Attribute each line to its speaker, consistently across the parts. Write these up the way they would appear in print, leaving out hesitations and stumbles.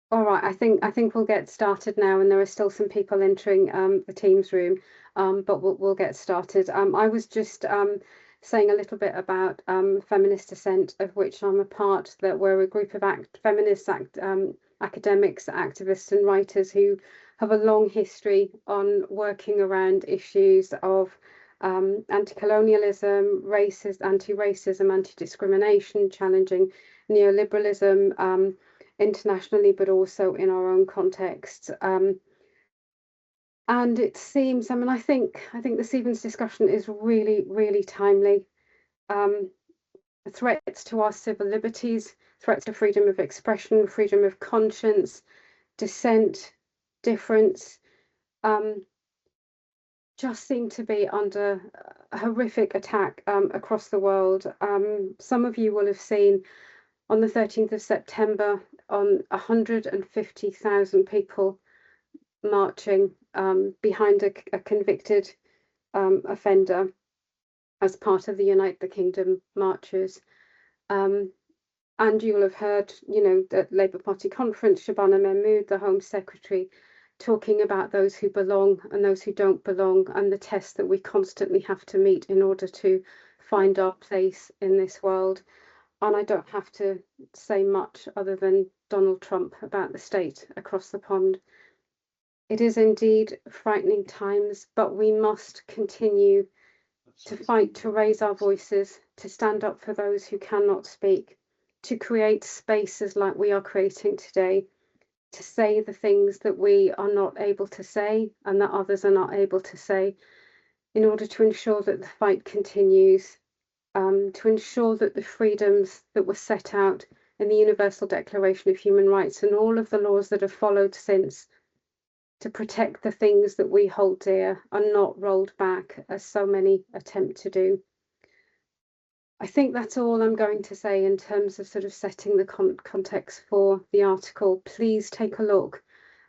Speaker 1: All right, I think we'll get started now, and there are still some people entering the Teams room, but we'll get started. I was just saying a little bit about Feminist Dissent, of which I'm a part. That we're a group of feminist academics, activists, and writers who have a long history on working around issues of anti-colonialism, anti-racism, anti-discrimination, challenging neoliberalism. Internationally, but also in our own contexts. And it seems, I mean, I think this evening's discussion is really, really timely. Threats to our civil liberties, threats to freedom of expression, freedom of conscience, dissent, difference, just seem to be under a horrific attack across the world. Some of you will have seen on the 13th of September, on 150,000 people marching behind a convicted offender as part of the Unite the Kingdom marches. And you'll have heard, at Labour Party conference, Shabana Mahmood, the Home Secretary, talking about those who belong and those who don't belong, and the tests that we constantly have to meet in order to find our place in this world. And I don't have to say much other than Donald Trump about the state across the pond. It is indeed frightening times, but we must continue to fight, to raise our voices, to stand up for those who cannot speak, to create spaces like we are creating today, to say the things that we are not able to say and that others are not able to say, in order to ensure that the fight continues. To ensure that the freedoms that were set out in the Universal Declaration of Human Rights and all of the laws that have followed since, to protect the things that we hold dear, are not rolled back as so many attempt to do. I think that's all I'm going to say in terms of sort of setting the context for the article. Please take a look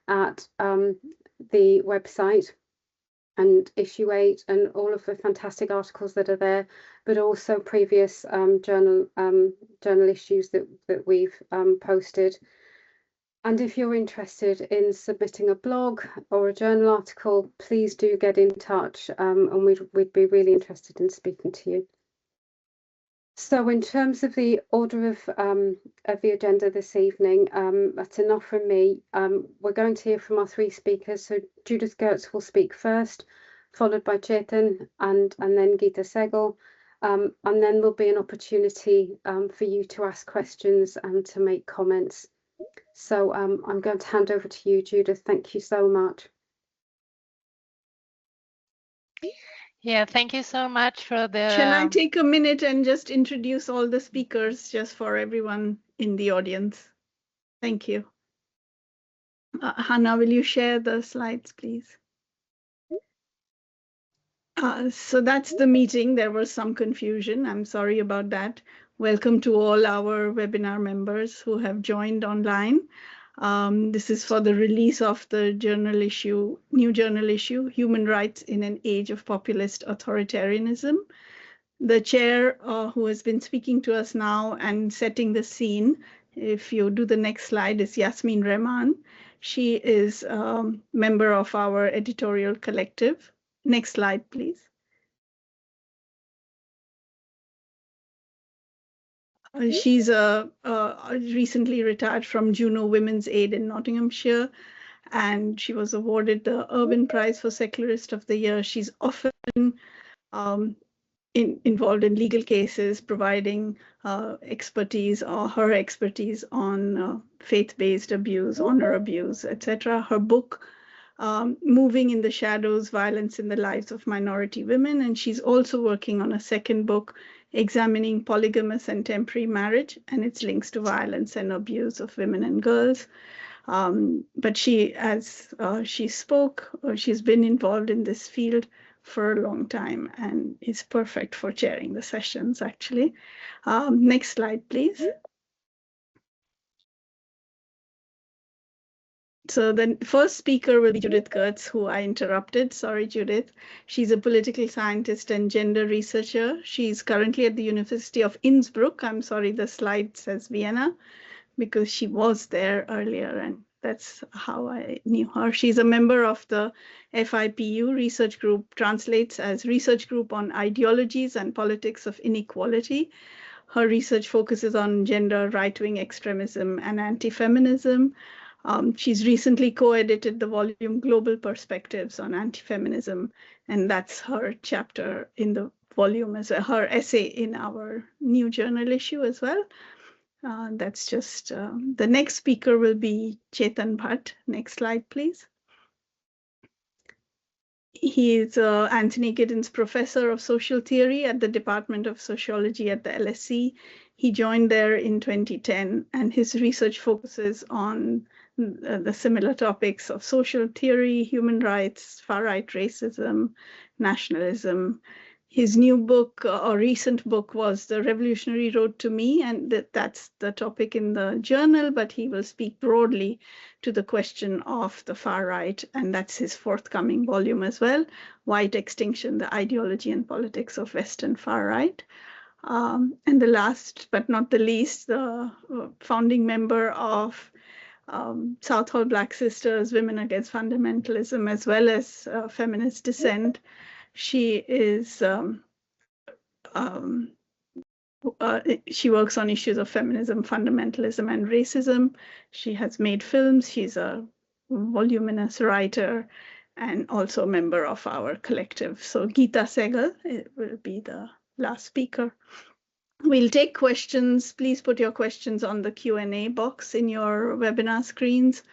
Speaker 1: at the website and issue 8 and all of the fantastic articles that are there, but also previous journal issues that we've posted. And if you're interested in submitting a blog or a journal article, please do get in touch, and we'd be really interested in speaking to you. So in terms of the order of the agenda this evening, that's enough from me. We're going to hear from our 3 speakers. So Judith Götz will speak first, followed by Chetan and then Gita, Saghal. And then there'll be an opportunity for you to ask questions and to make comments. So I'm going to hand over to you, Judith. Thank you so much.
Speaker 2: Yeah, thank you so much for the...
Speaker 3: Shall I take a minute and just introduce all the speakers just for everyone in the audience? Thank you. Hannah, will you share the slides, please? So that's the meeting. There was some confusion. I'm sorry about that. Welcome to all our webinar members who have joined online. This is for the release of the new journal issue, Human Rights in an Age of Populist Authoritarianism. The chair who has been speaking to us now and setting the scene, if you do the next slide, is Yasmin Rehman. She is a member of our editorial collective. Next slide, please. She's recently retired from Juno Women's Aid in Nottinghamshire, and she was awarded the Irwin Prize for Secularist of the Year. She's often involved in legal cases, providing expertise or her expertise on faith-based abuse, honor abuse, etc. Her book, Moving in the Shadows, Violence in the Lives of Minority Women, and she's also working on a second book, examining polygamous and temporary marriage and its links to violence and abuse of women and girls. But she, as she spoke, she's been involved in this field for a long time and is perfect for chairing the sessions, actually. Next slide, please. So the first speaker will be Judith Götz, who I interrupted. Sorry, Judith. She's a political scientist and gender researcher. She's currently at the University of Innsbruck. I'm sorry, the slide says Vienna. because she was there earlier, and that's how I knew her. She's a member of the FIPU research group, translates as Research Group on Ideologies and Politics of Inequality. Her research focuses on gender, right-wing extremism, and anti-feminism. She's recently co-edited the volume Global Perspectives on Anti-Feminism, and that's her chapter in the volume, as her essay in our new journal issue as well. That's just, the next speaker will be Chetan Bhatt. Next slide, please. He is Anthony Giddens Professor of Social Theory at the Department of Sociology at the LSE. He joined there in 2010, and his research focuses on the similar topics of social theory, human rights, far-right racism, nationalism. His new book, or recent book, was The Revolutionary Road to Me, and that's the topic in the journal, but he will speak broadly to the question of the far right, and that's his forthcoming volume as well, White Extinction, The Ideology and Politics of Western Far Right. And the last but not the least, the founding member of Southall Black Sisters, Women Against Fundamentalism, as well as Feminist Dissent. She is she works on issues of feminism, fundamentalism, and racism. She has made films. She's a voluminous writer and also a member of our collective. So Gita Saghal will be the last speaker. We'll take questions. Please put your questions on the Q&A box in your webinar screens,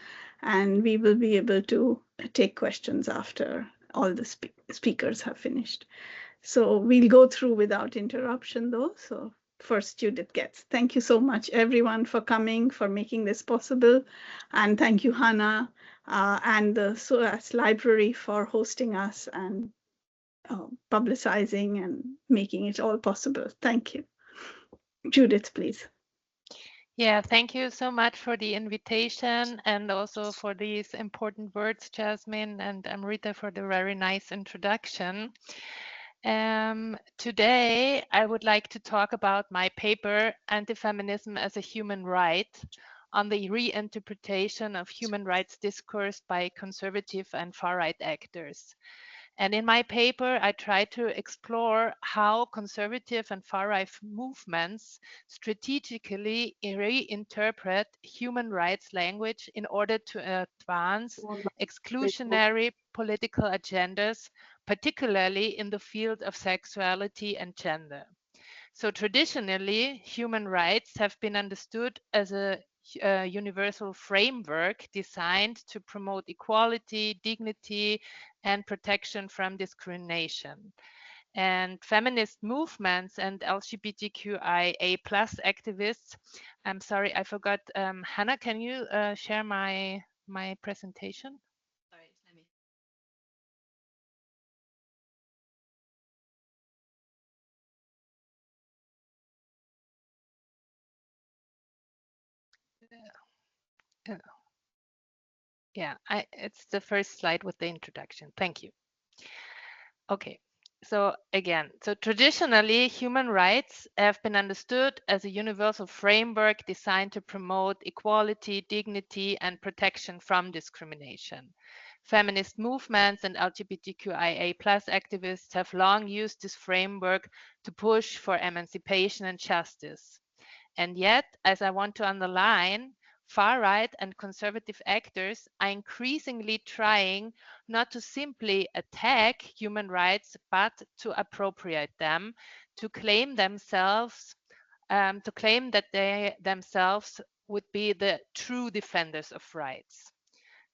Speaker 3: and we will be able to take questions after all the speakers have finished. So we'll go through without interruption though. So first, Judith Götz. Thank you so much, everyone, for coming, for making this possible. And thank you, Hannah, and the SOAS Library for hosting us and publicizing and making it all possible. Thank you. Judith, please.
Speaker 2: Yeah, thank you so much for the invitation and also for these important words, Yasmin and Amrita, for the very nice introduction. Today, I would like to talk about my paper, Anti-Feminism as a Human Right, on the reinterpretation of human rights discourse by conservative and far-right actors. And in my paper, I try to explore how conservative and far-right movements strategically reinterpret human rights language in order to advance exclusionary political agendas, particularly in the field of sexuality and gender. So traditionally, human rights have been understood as a universal framework designed to promote equality, dignity, and protection from discrimination. And feminist movements and LGBTQIA+ activists, I'm sorry, I forgot, Hannah, can you share my presentation? Sorry, let me. Yeah, it's the first slide with the introduction. Thank you. Okay, so again, so traditionally, human rights have been understood as a universal framework designed to promote equality, dignity, and protection from discrimination. Feminist movements and LGBTQIA+ activists have long used this framework to push for emancipation and justice. And yet, as I want to underline, far-right and conservative actors are increasingly trying not to simply attack human rights, but to appropriate them, to claim themselves, that they themselves would be the true defenders of rights.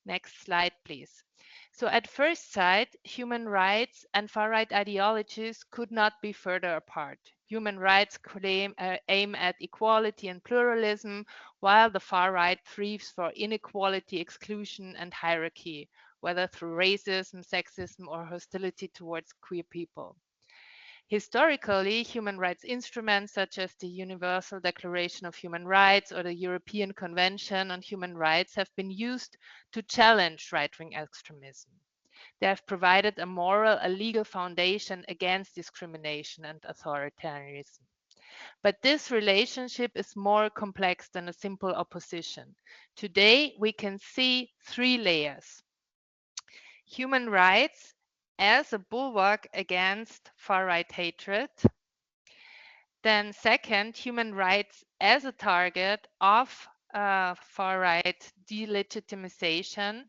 Speaker 2: Next slide, please. So at first sight, human rights and far-right ideologies could not be further apart. Human rights aim at equality and pluralism, while the far right thrives for inequality, exclusion, and hierarchy, whether through racism, sexism, or hostility towards queer people. Historically, human rights instruments such as the Universal Declaration of Human Rights or the European Convention on Human Rights have been used to challenge right-wing extremism. They have provided a moral, a legal foundation against discrimination and authoritarianism. But this relationship is more complex than a simple opposition. Today, we can see three layers. Human rights as a bulwark against far-right hatred. Then second, human rights as a target of far-right delegitimization.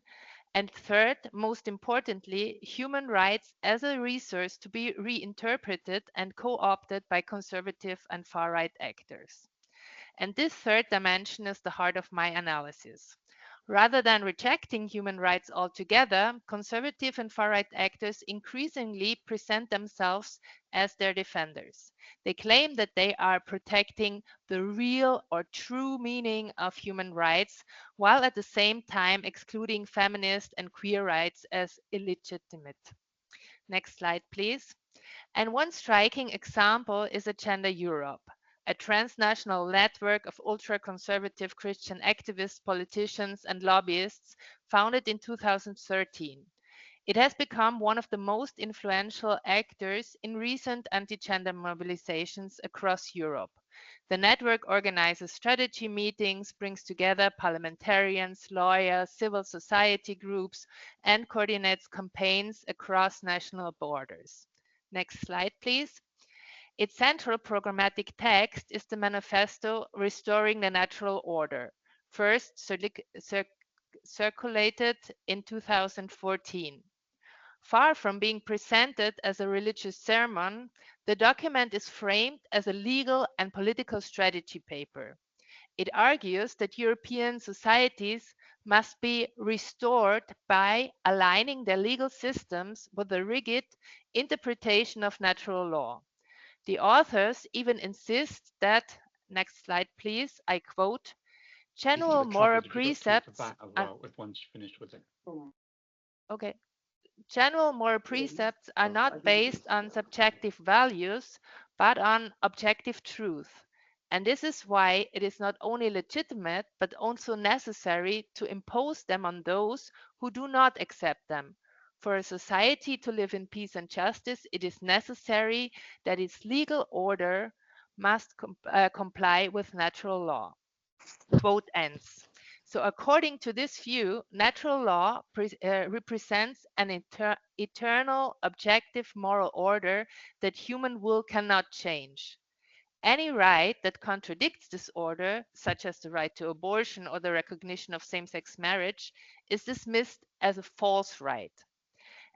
Speaker 2: And third, most importantly, human rights as a resource to be reinterpreted and co-opted by conservative and far-right actors. And this third dimension is the heart of my analysis. Rather than rejecting human rights altogether, conservative and far-right actors increasingly present themselves as their defenders. They claim that they are protecting the real or true meaning of human rights, while at the same time excluding feminist and queer rights as illegitimate. Next slide, please. And one striking example is Agenda Europe, a transnational network of ultra-conservative Christian activists, politicians, and lobbyists founded in 2013. It has become one of the most influential actors in recent anti-gender mobilizations across Europe. The network organizes strategy meetings, brings together parliamentarians, lawyers, civil society groups, and coordinates campaigns across national borders. Next slide, please. Its central programmatic text is the manifesto Restoring the Natural Order, first circulated in 2014. Far from being presented as a religious sermon, the document is framed as a legal and political strategy paper. It argues that European societies must be restored by aligning their legal systems with a rigid interpretation of natural law. The authors even insist that, next slide please, I quote, general moral precepts okay. General moral precepts are not based on subjective values, but on objective truth. And this is why it is not only legitimate, but also necessary to impose them on those who do not accept them. For a society to live in peace and justice, it is necessary that its legal order must comply with natural law. Quote ends. So according to this view, natural law represents an eternal, objective moral order that human will cannot change. Any right that contradicts this order, such as the right to abortion or the recognition of same-sex marriage, is dismissed as a false right.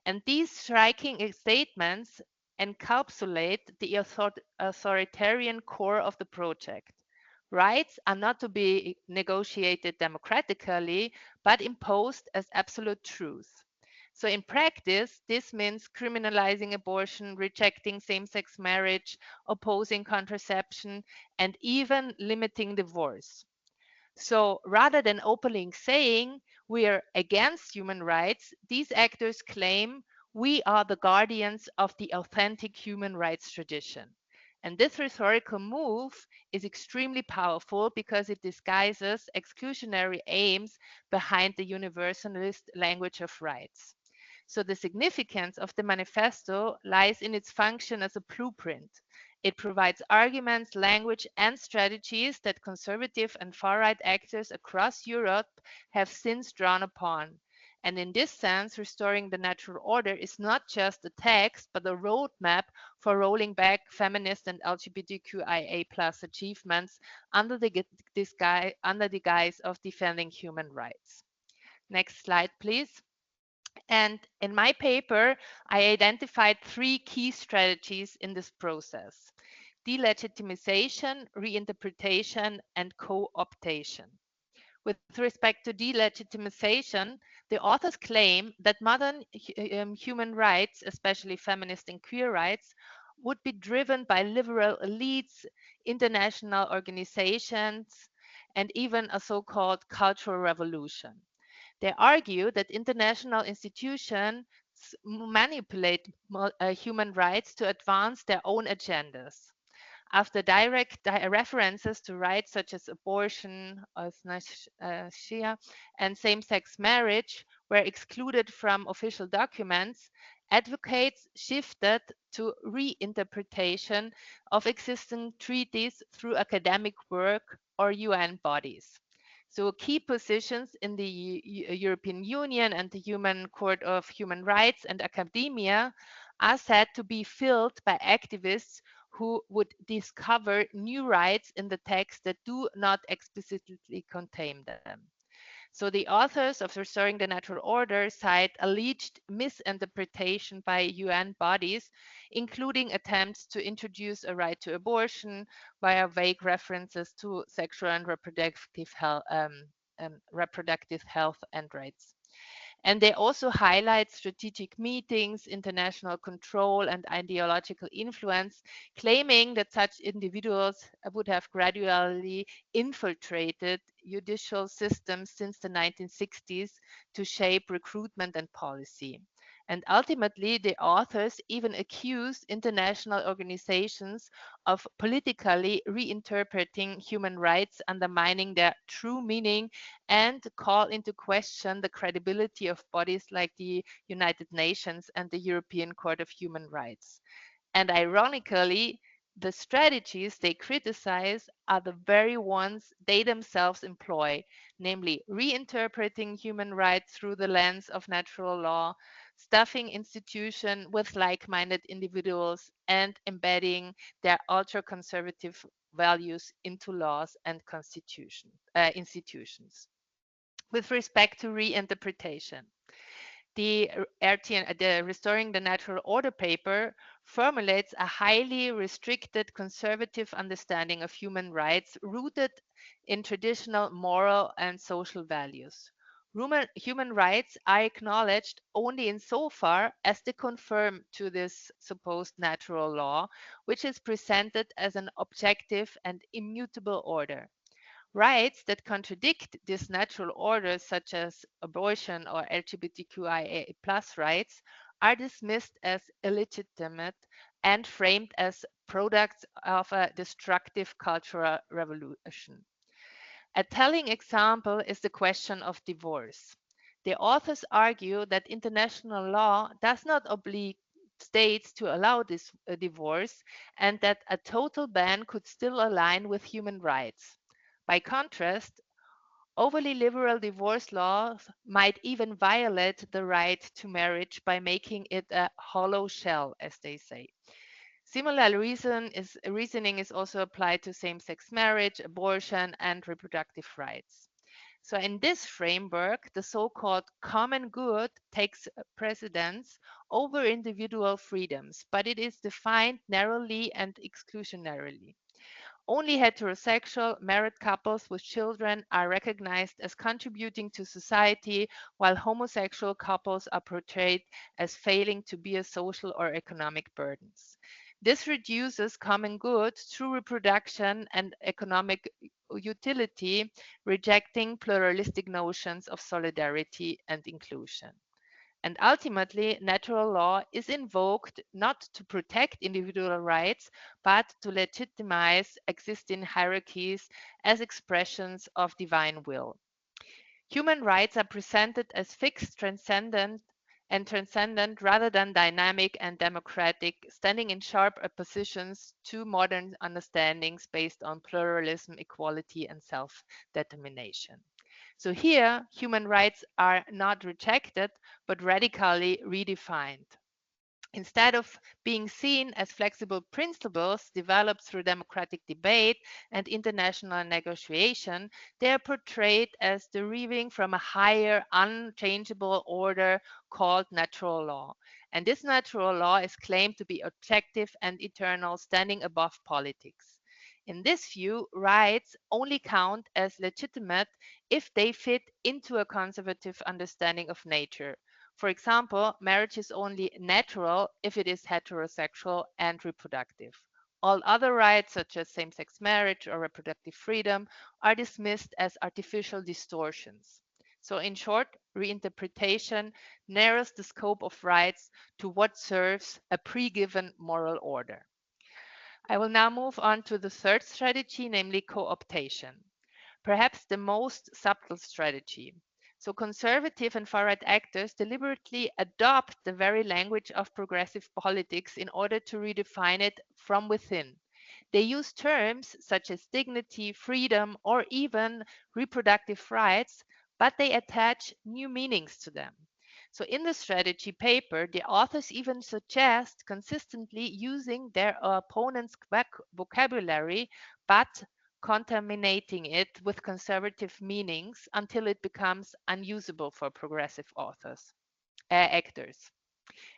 Speaker 2: And these striking statements encapsulate the authoritarian core of the project. Rights are not to be negotiated democratically, but imposed as absolute truth. So in practice, this means criminalizing abortion, rejecting same-sex marriage, opposing contraception, and even limiting divorce. So rather than openly saying we are against human rights, these actors claim we are the guardians of the authentic human rights tradition. And this rhetorical move is extremely powerful because it disguises exclusionary aims behind the universalist language of rights. So the significance of the manifesto lies in its function as a blueprint. It provides arguments, language, and strategies that conservative and far-right actors across Europe have since drawn upon. And in this sense, restoring the natural order is not just a text, but a roadmap for rolling back feminist and LGBTQIA+ achievements under the guise of defending human rights. Next slide, please. And in my paper, I identified three key strategies in this process: delegitimization, reinterpretation, and co-optation. With respect to delegitimization, the authors claim that modern human rights, especially feminist and queer rights, would be driven by liberal elites, international organizations, and even a so-called cultural revolution. They argue that international institutions manipulate human rights to advance their own agendas. After direct references to rights such as abortion, euthanasia, and same-sex marriage were excluded from official documents, advocates shifted to reinterpretation of existing treaties through academic work or UN bodies. So key positions in the European Union and the Human Court of Human Rights and academia are said to be filled by activists who would discover new rights in the text that do not explicitly contain them. So the authors of Restoring the Natural Order cite alleged misinterpretation by UN bodies, including attempts to introduce a right to abortion via vague references to sexual and reproductive health and rights. And they also highlight strategic meetings, international control, and ideological influence, claiming that such individuals would have gradually infiltrated judicial systems since the 1960s to shape recruitment and policy. And ultimately, the authors even accused international organizations of politically reinterpreting human rights, undermining their true meaning, and call into question the credibility of bodies like the United Nations and the European Court of Human Rights. And ironically, the strategies they criticize are the very ones they themselves employ, namely reinterpreting human rights through the lens of natural law, stuffing institutions with like-minded individuals, and embedding their ultra-conservative values into laws and institutions. With respect to reinterpretation, the Restoring the Natural Order paper formulates a highly restricted conservative understanding of human rights rooted in traditional moral and social values. Human rights are acknowledged only insofar as they conform to this supposed natural law, which is presented as an objective and immutable order. Rights that contradict this natural order, such as abortion or LGBTQIA+ rights, are dismissed as illegitimate and framed as products of a destructive cultural revolution. A telling example is the question of divorce. The authors argue that international law does not oblige states to allow this divorce, and that a total ban could still align with human rights. By contrast, overly liberal divorce laws might even violate the right to marriage by making it a hollow shell, as they say. Similar reasoning is also applied to same-sex marriage, abortion, and reproductive rights. So in this framework, the so-called common good takes precedence over individual freedoms, but it is defined narrowly and exclusionarily. Only heterosexual married couples with children are recognized as contributing to society, while homosexual couples are portrayed as failing to be a social or economic burdens. This reduces common good through reproduction and economic utility, rejecting pluralistic notions of solidarity and inclusion. And ultimately, natural law is invoked not to protect individual rights, but to legitimize existing hierarchies as expressions of divine will. Human rights are presented as fixed, transcendent rather than dynamic and democratic, standing in sharp oppositions to modern understandings based on pluralism, equality, and self-determination. So here, human rights are not rejected, but radically redefined. Instead of being seen as flexible principles developed through democratic debate and international negotiation, they are portrayed as deriving from a higher, unchangeable order called natural law. And this natural law is claimed to be objective and eternal, standing above politics. In this view, rights only count as legitimate if they fit into a conservative understanding of nature. For example, marriage is only natural if it is heterosexual and reproductive. All other rights, such as same-sex marriage or reproductive freedom, are dismissed as artificial distortions. So in short, reinterpretation narrows the scope of rights to what serves a pre-given moral order. I will now move on to the third strategy, namely co-optation. Perhaps the most subtle strategy. So conservative and far-right actors deliberately adopt the very language of progressive politics in order to redefine it from within. They use terms such as dignity, freedom, or even reproductive rights, but they attach new meanings to them. So in the strategy paper, the authors even suggest consistently using their opponent's vocabulary, but contaminating it with conservative meanings until it becomes unusable for progressive actors.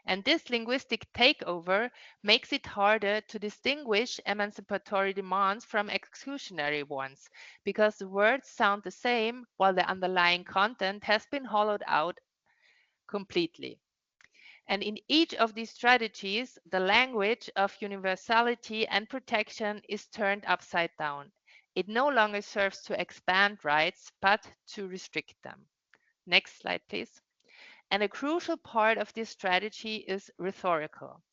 Speaker 2: And this linguistic takeover makes it harder to distinguish emancipatory demands from exclusionary ones, because the words sound the same while the underlying content has been hollowed out completely. And in each of these strategies, the language of universality and protection is turned upside down. It no longer serves to expand rights, but to restrict them. Next slide, please. And a crucial part of this strategy is rhetorical.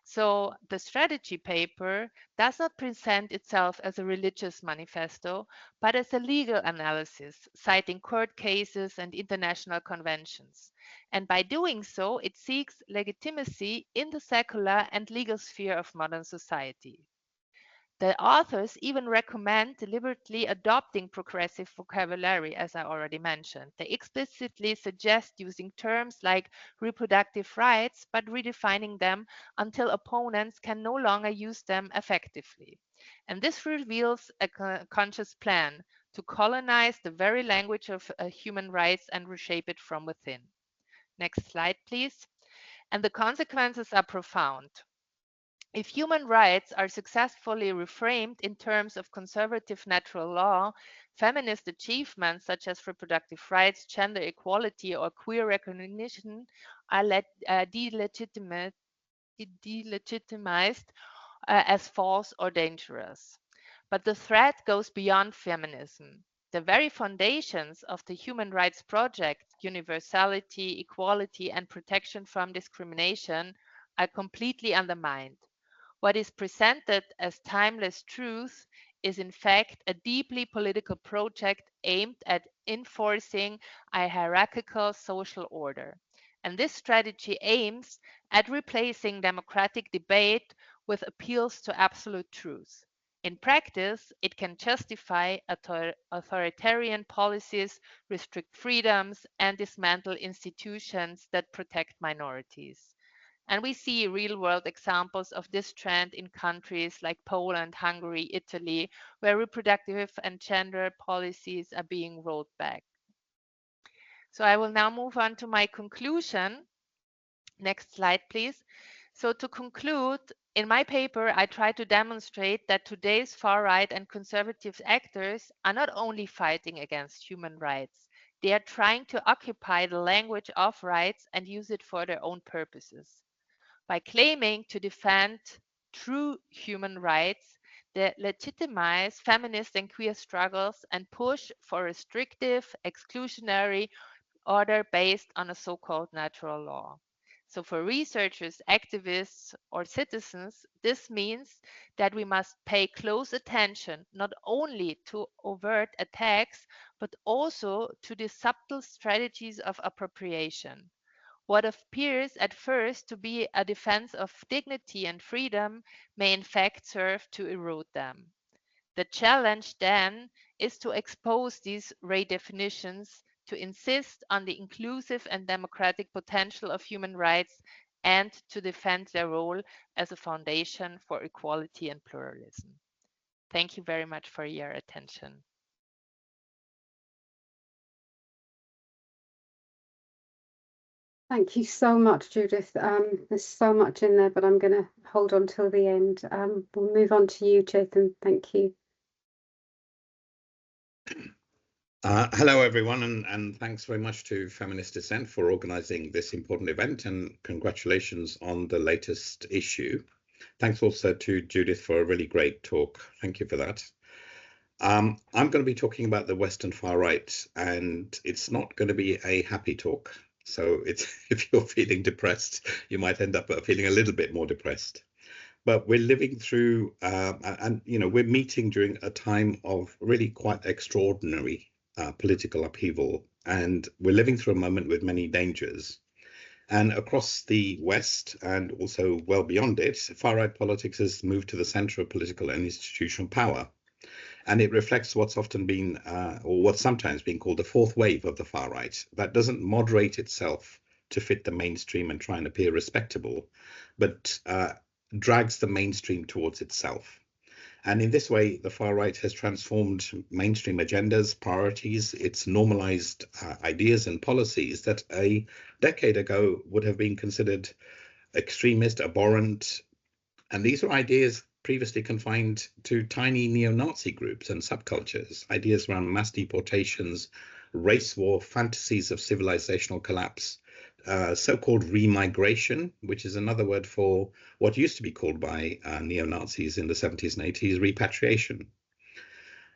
Speaker 2: So the strategy paper does not present itself as a religious manifesto, but as a legal analysis, citing court cases and international conventions. And by doing so, it seeks legitimacy in the secular and legal sphere of modern society. The authors even recommend deliberately adopting progressive vocabulary, as I already mentioned. They explicitly suggest using terms like reproductive rights, but redefining them until opponents can no longer use them effectively. And this reveals a conscious plan to colonize the very language of human rights and reshape it from within. Next slide, please. And the consequences are profound. If human rights are successfully reframed in terms of conservative natural law, feminist achievements such as reproductive rights, gender equality, or queer recognition are delegitimized as false or dangerous. But the threat goes beyond feminism. The very foundations of the human rights project, universality, equality, and protection from discrimination, are completely undermined. What is presented as timeless truth is in fact a deeply political project aimed at enforcing a hierarchical social order. And this strategy aims at replacing democratic debate with appeals to absolute truth. In practice, it can justify authoritarian policies, restrict freedoms, and dismantle institutions that protect minorities. And we see real-world examples of this trend in countries like Poland, Hungary, Italy, where reproductive and gender policies are being rolled back. So I will now move on to my conclusion. Next slide, please. So to conclude, in my paper, I try to demonstrate that today's far-right and conservative actors are not only fighting against human rights, they are trying to occupy the language of rights and use it for their own purposes. By claiming to defend true human rights, they legitimize feminist and queer struggles and push for restrictive, exclusionary order based on a so-called natural law. So for researchers, activists, or citizens, this means that we must pay close attention not only to overt attacks, but also to the subtle strategies of appropriation. What appears at first to be a defense of dignity and freedom may in fact serve to erode them. The challenge then is to expose these redefinitions, to insist on the inclusive and democratic potential of human rights, and to defend their role as a foundation for equality and pluralism. Thank you very much for your attention.
Speaker 1: Thank you so much, Judith. There's so much in there, but I'm going to hold on till the end. We'll move on to you, Chetan. Thank you.
Speaker 4: Hello, everyone, and thanks very much to Feminist Dissent for organising this important event, and congratulations on the latest issue. Thanks also to Judith for a really great talk. Thank you for that. I'm going to be talking about the Western far right, and it's not going to be a happy talk. So if you're feeling depressed, you might end up feeling a little bit more depressed. But we're living through, and we're meeting during a time of really quite extraordinary political upheaval and we're living through a moment with many dangers. And across the West, and also well beyond it, far-right politics has moved to the center of political and institutional power. And it reflects what's often been, or what's sometimes been called the fourth wave of the far right, that doesn't moderate itself to fit the mainstream and try and appear respectable, but drags the mainstream towards itself. And in this way, the far right has transformed mainstream agendas, priorities, it's normalized ideas and policies that a decade ago would have been considered extremist, abhorrent. And these are ideas previously confined to tiny neo-Nazi groups and subcultures, ideas around mass deportations, race war, fantasies of civilizational collapse, so-called remigration, which is another word for what used to be called by neo-Nazis in the 70s and 80s, repatriation.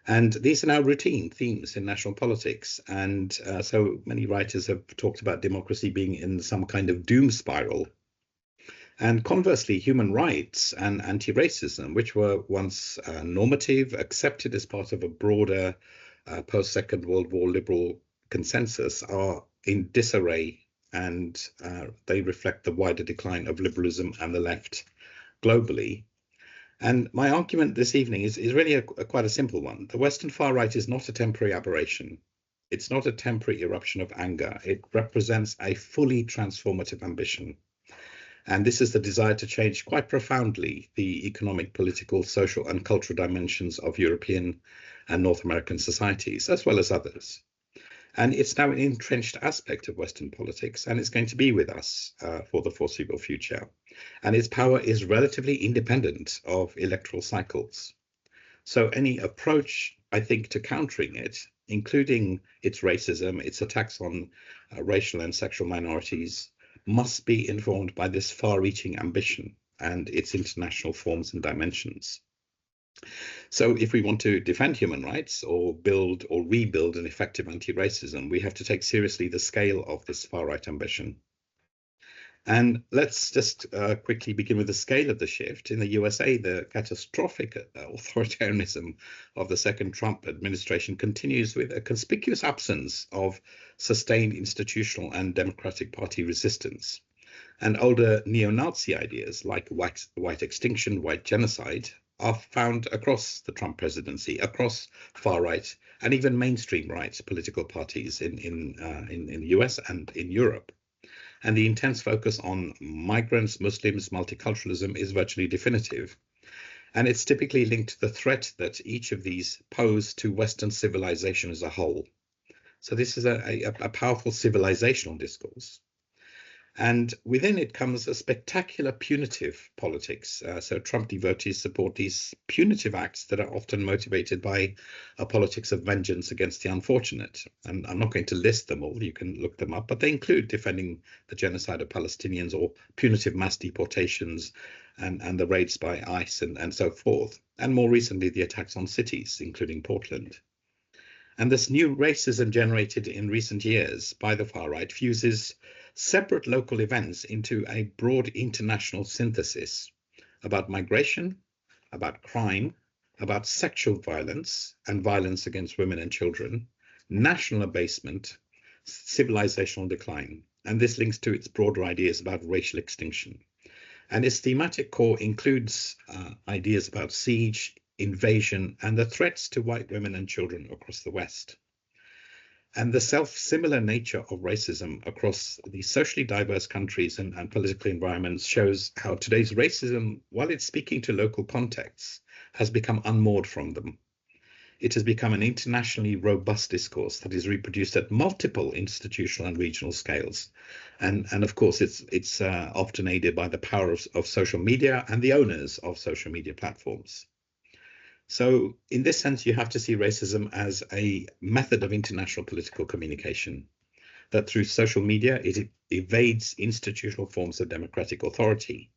Speaker 4: And these are now routine themes in national politics. And so many writers have talked about democracy being in some kind of doom spiral. And conversely, human rights and anti-racism, which were once normative, accepted as part of a broader post-Second World War liberal consensus, are in disarray, and they reflect the wider decline of liberalism and the left globally. And my argument this evening is really quite a simple one. The Western far right is not a temporary aberration. It's not a temporary eruption of anger. It represents a fully transformative ambition. And this is the desire to change quite profoundly the economic, political, social, and cultural dimensions of European and North American societies, as well as others. And it's now an entrenched aspect of Western politics, and it's going to be with us for the foreseeable future. And its power is relatively independent of electoral cycles. So any approach, I think, to countering it, including its racism, its attacks on racial and sexual minorities, must be informed by this far-reaching ambition and its international forms and dimensions. So if we want to defend human rights or build or rebuild an effective anti-racism, we have to take seriously the scale of this far-right ambition. And let's just quickly begin with the scale of the shift. In the USA, the catastrophic authoritarianism of the second Trump administration continues with a conspicuous absence of sustained institutional and Democratic Party resistance. And older neo-Nazi ideas like white extinction, white genocide are found across the Trump presidency, across far-right and even mainstream right political parties in the US and in Europe. And the intense focus on migrants, Muslims, multiculturalism is virtually definitive. And it's typically linked to the threat that each of these pose to Western civilization as a whole. So this is a powerful civilizational discourse. And within it comes a spectacular punitive politics. So Trump devotees support these punitive acts that are often motivated by a politics of vengeance against the unfortunate. And I'm not going to list them all, you can look them up, but they include defending the genocide of Palestinians or punitive mass deportations and the raids by ICE and so forth. And more recently, the attacks on cities, including Portland. And this new racism generated in recent years by the far right fuses separate local events into a broad international synthesis about migration, about crime, about sexual violence and violence against women and children, national abasement, civilizational decline. And this links to its broader ideas about racial extinction. And its thematic core includes ideas about siege, invasion, and the threats to white women and children across the West. And the self-similar nature of racism across the socially diverse countries and political environments shows how today's racism, while it's speaking to local contexts, has become unmoored from them. It has become an internationally robust discourse that is reproduced at multiple institutional and regional scales. And of course, it's often aided by the power of social media and the owners of social media platforms. So in this sense, you have to see racism as a method of international political communication, that through social media, it evades institutional forms of democratic authority.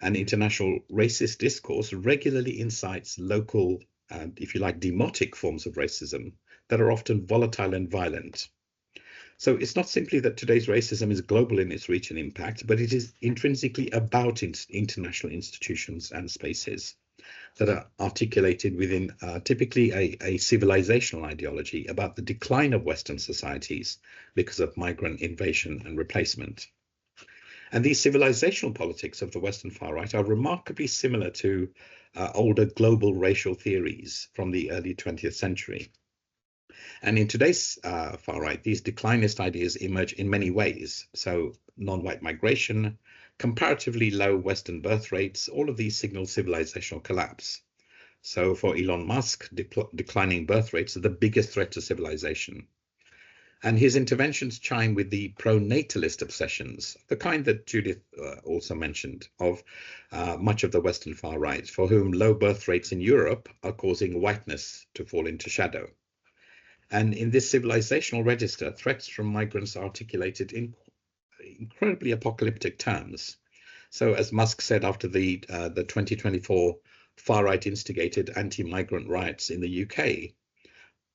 Speaker 4: And international racist discourse regularly incites local, if you like, demotic forms of racism that are often volatile and violent. So it's not simply that today's racism is global in its reach and impact, but it is intrinsically about international institutions and spaces. that are articulated within typically a civilizational ideology about the decline of Western societies because of migrant invasion and replacement. And these civilizational politics of the Western far right are remarkably similar to older global racial theories from the early 20th century. And in today's far right, these declinist ideas emerge in many ways. So non-white migration, comparatively low Western birth rates, all of these signal civilizational collapse. So for Elon Musk, declining birth rates are the biggest threat to civilization. And his interventions chime with the pro-natalist obsessions, the kind that Judith also mentioned, of much of the Western far right, for whom low birth rates in Europe are causing whiteness to fall into shadow. And in this civilizational register, threats from migrants are articulated in incredibly apocalyptic terms. So as Musk said after the 2024 far-right instigated anti-migrant riots in the UK,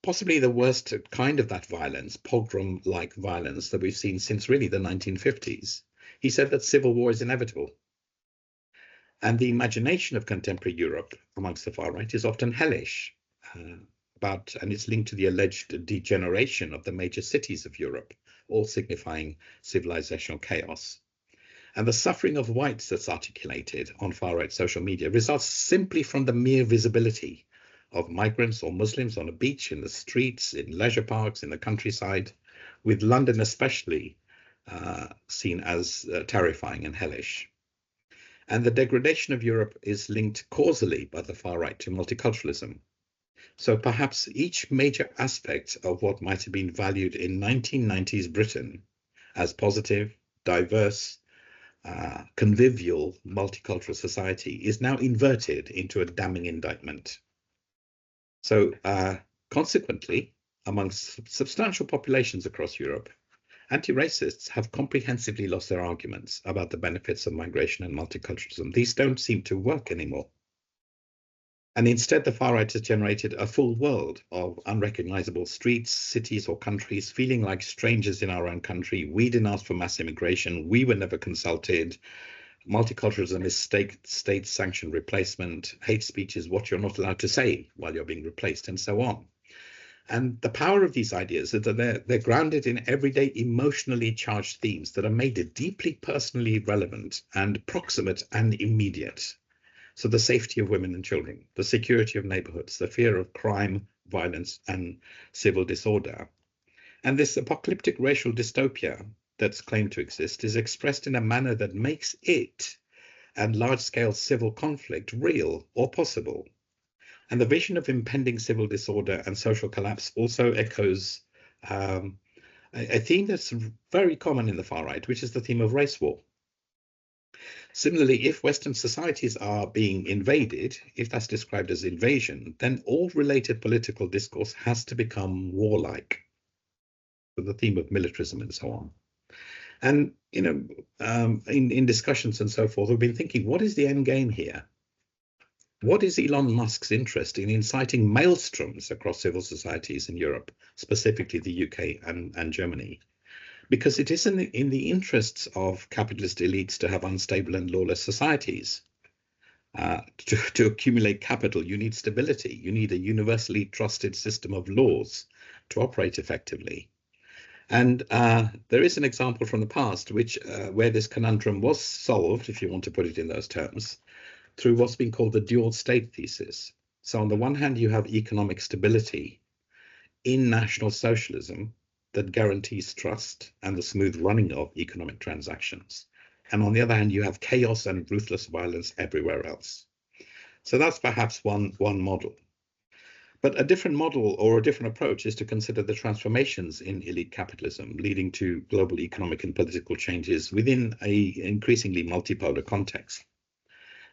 Speaker 4: possibly the worst kind of that violence, pogrom-like violence that we've seen since really the 1950s. He said that civil war is inevitable. And the imagination of contemporary Europe amongst the far right is often hellish, and it's linked to the alleged degeneration of the major cities of Europe, all signifying civilizational chaos. And the suffering of whites that's articulated on far-right social media results simply from the mere visibility of migrants or Muslims on a beach, in the streets, in leisure parks, in the countryside, with London especially seen as terrifying and hellish. And the degradation of Europe is linked causally by the far right to multiculturalism. So perhaps each major aspect of what might have been valued in 1990s Britain as positive, diverse, convivial, multicultural society is now inverted into a damning indictment. So consequently, amongst substantial populations across Europe, anti-racists have comprehensively lost their arguments about the benefits of migration and multiculturalism. These don't seem to work anymore. And instead, the far right has generated a full world of unrecognizable streets, cities, or countries, feeling like strangers in our own country. We didn't ask for mass immigration. We were never consulted. Multiculturalism is state-sanctioned replacement. Hate speech is what you're not allowed to say while you're being replaced, and so on. And the power of these ideas is that they're grounded in everyday emotionally charged themes that are made deeply personally relevant and proximate and immediate. So the safety of women and children, the security of neighborhoods, the fear of crime, violence, and civil disorder. And this apocalyptic racial dystopia that's claimed to exist is expressed in a manner that makes it and large-scale civil conflict real or possible. And the vision of impending civil disorder and social collapse also echoes a theme that's very common in the far right, which is the theme of race war. Similarly, if Western societies are being invaded, if that's described as invasion, then all related political discourse has to become warlike. So the theme of militarism and so on. And, you know, in discussions and so forth, we've been thinking, what is the end game here? What is Elon Musk's interest in inciting maelstroms across civil societies in Europe, specifically the UK and Germany? Because it isn't in the interests of capitalist elites to have unstable and lawless societies. To accumulate capital, you need stability. You need a universally trusted system of laws to operate effectively. And there is an example from the past where this conundrum was solved, if you want to put it in those terms, through what's been called the dual state thesis. So on the one hand, you have economic stability in national socialism that guarantees trust and the smooth running of economic transactions. And on the other hand, you have chaos and ruthless violence everywhere else. So that's perhaps one model. But a different model or a different approach is to consider the transformations in elite capitalism, leading to global economic and political changes within an increasingly multipolar context.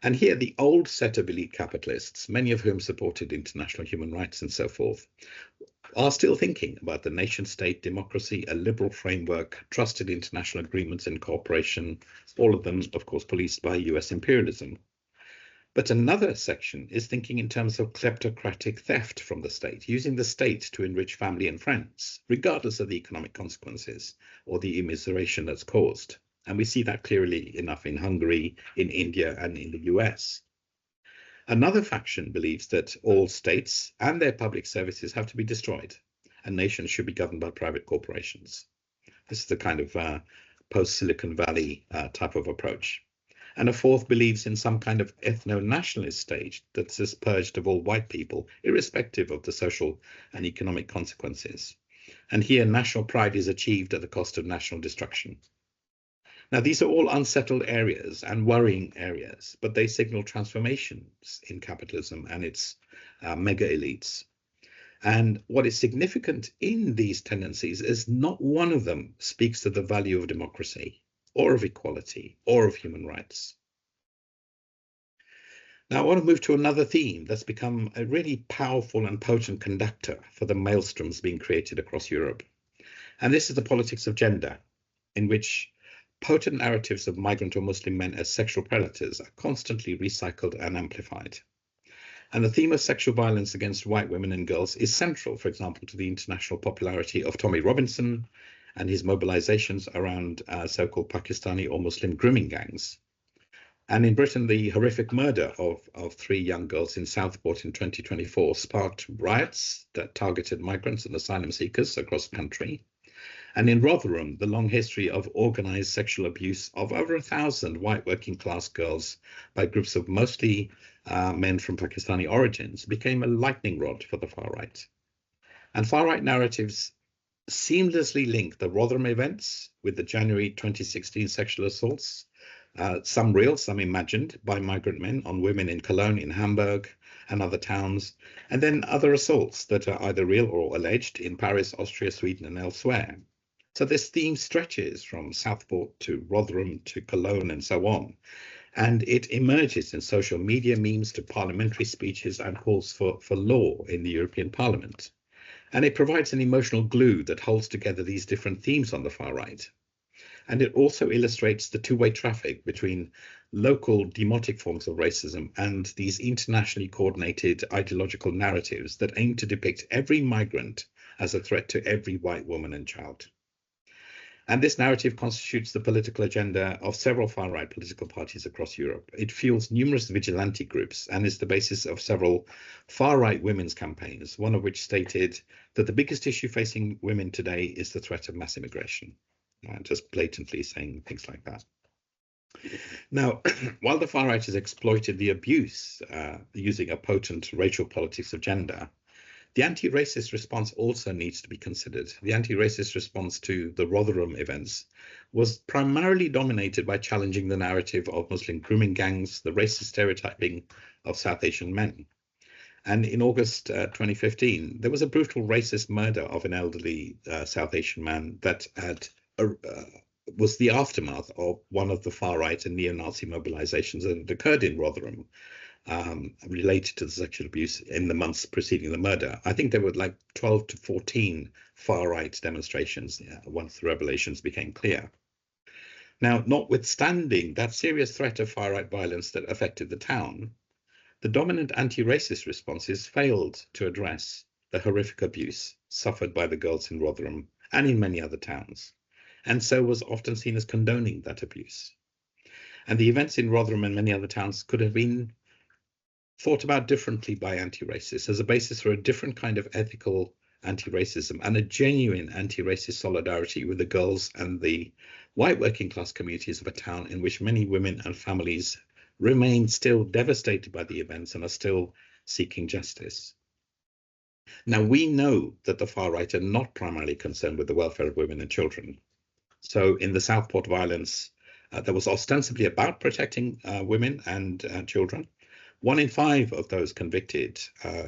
Speaker 4: And here, the old set of elite capitalists, many of whom supported international human rights and so forth, are still thinking about the nation state, democracy, a liberal framework, trusted international agreements and cooperation, all of them, of course, policed by US imperialism. But another section is thinking in terms of kleptocratic theft from the state, using the state to enrich family and friends, regardless of the economic consequences or the immiseration that's caused. And we see that clearly enough in Hungary, in India, and in the US. Another faction believes that all states and their public services have to be destroyed, and nations should be governed by private corporations. This is the kind of post-Silicon Valley type of approach. And a fourth believes in some kind of ethno-nationalist state that is purged of all white people, irrespective of the social and economic consequences. And here national pride is achieved at the cost of national destruction. Now, these are all unsettled areas and worrying areas, but they signal transformations in capitalism and its mega elites. And what is significant in these tendencies is not one of them speaks to the value of democracy or of equality or of human rights. Now, I want to move to another theme that's become a really powerful and potent conductor for the maelstroms being created across Europe. And this is the politics of gender, in which potent narratives of migrant or Muslim men as sexual predators are constantly recycled and amplified. And the theme of sexual violence against white women and girls is central, for example, to the international popularity of Tommy Robinson and his mobilizations around so-called Pakistani or Muslim grooming gangs. And in Britain, the horrific murder of 3 young girls in Southport in 2024 sparked riots that targeted migrants and asylum seekers across the country. And in Rotherham, the long history of organized sexual abuse of over 1,000 white working class girls by groups of mostly men from Pakistani origins became a lightning rod for the far right. And far right narratives seamlessly link the Rotherham events with the January 2016 sexual assaults, some real, some imagined, by migrant men on women in Cologne, in Hamburg, and other towns, and then other assaults that are either real or alleged in Paris, Austria, Sweden, and elsewhere. So this theme stretches from Southport to Rotherham to Cologne and so on. And it emerges in social media memes to parliamentary speeches and calls for law in the European Parliament. And it provides an emotional glue that holds together these different themes on the far right. And it also illustrates the two-way traffic between local demotic forms of racism and these internationally coordinated ideological narratives that aim to depict every migrant as a threat to every white woman and child. And this narrative constitutes the political agenda of several far-right political parties across Europe. It fuels numerous vigilante groups and is the basis of several far-right women's campaigns, one of which stated that the biggest issue facing women today is the threat of mass immigration. Just blatantly saying things like that. Now, while the far right has exploited the abuse using a potent racial politics of gender, the anti-racist response also needs to be considered. The anti-racist response to the Rotherham events was primarily dominated by challenging the narrative of Muslim grooming gangs, the racist stereotyping of South Asian men. And in August 2015, there was a brutal racist murder of an elderly South Asian man that was the aftermath of one of the far-right and neo-Nazi mobilizations that had occurred in Rotherham, related to the sexual abuse in the months preceding the murder. I think there were like 12 to 14 far-right demonstrations once the revelations became clear. Now, notwithstanding that serious threat of far-right violence that affected the town, the dominant anti-racist responses failed to address the horrific abuse suffered by the girls in Rotherham and in many other towns, and so was often seen as condoning that abuse. And the events in Rotherham and many other towns could have been thought about differently by anti-racists as a basis for a different kind of ethical anti-racism and a genuine anti-racist solidarity with the girls and the white working class communities of a town in which many women and families remain still devastated by the events and are still seeking justice. Now, we know that the far right are not primarily concerned with the welfare of women and children. So in the Southport violence, that was ostensibly about protecting women and children. 1 in 5 of those convicted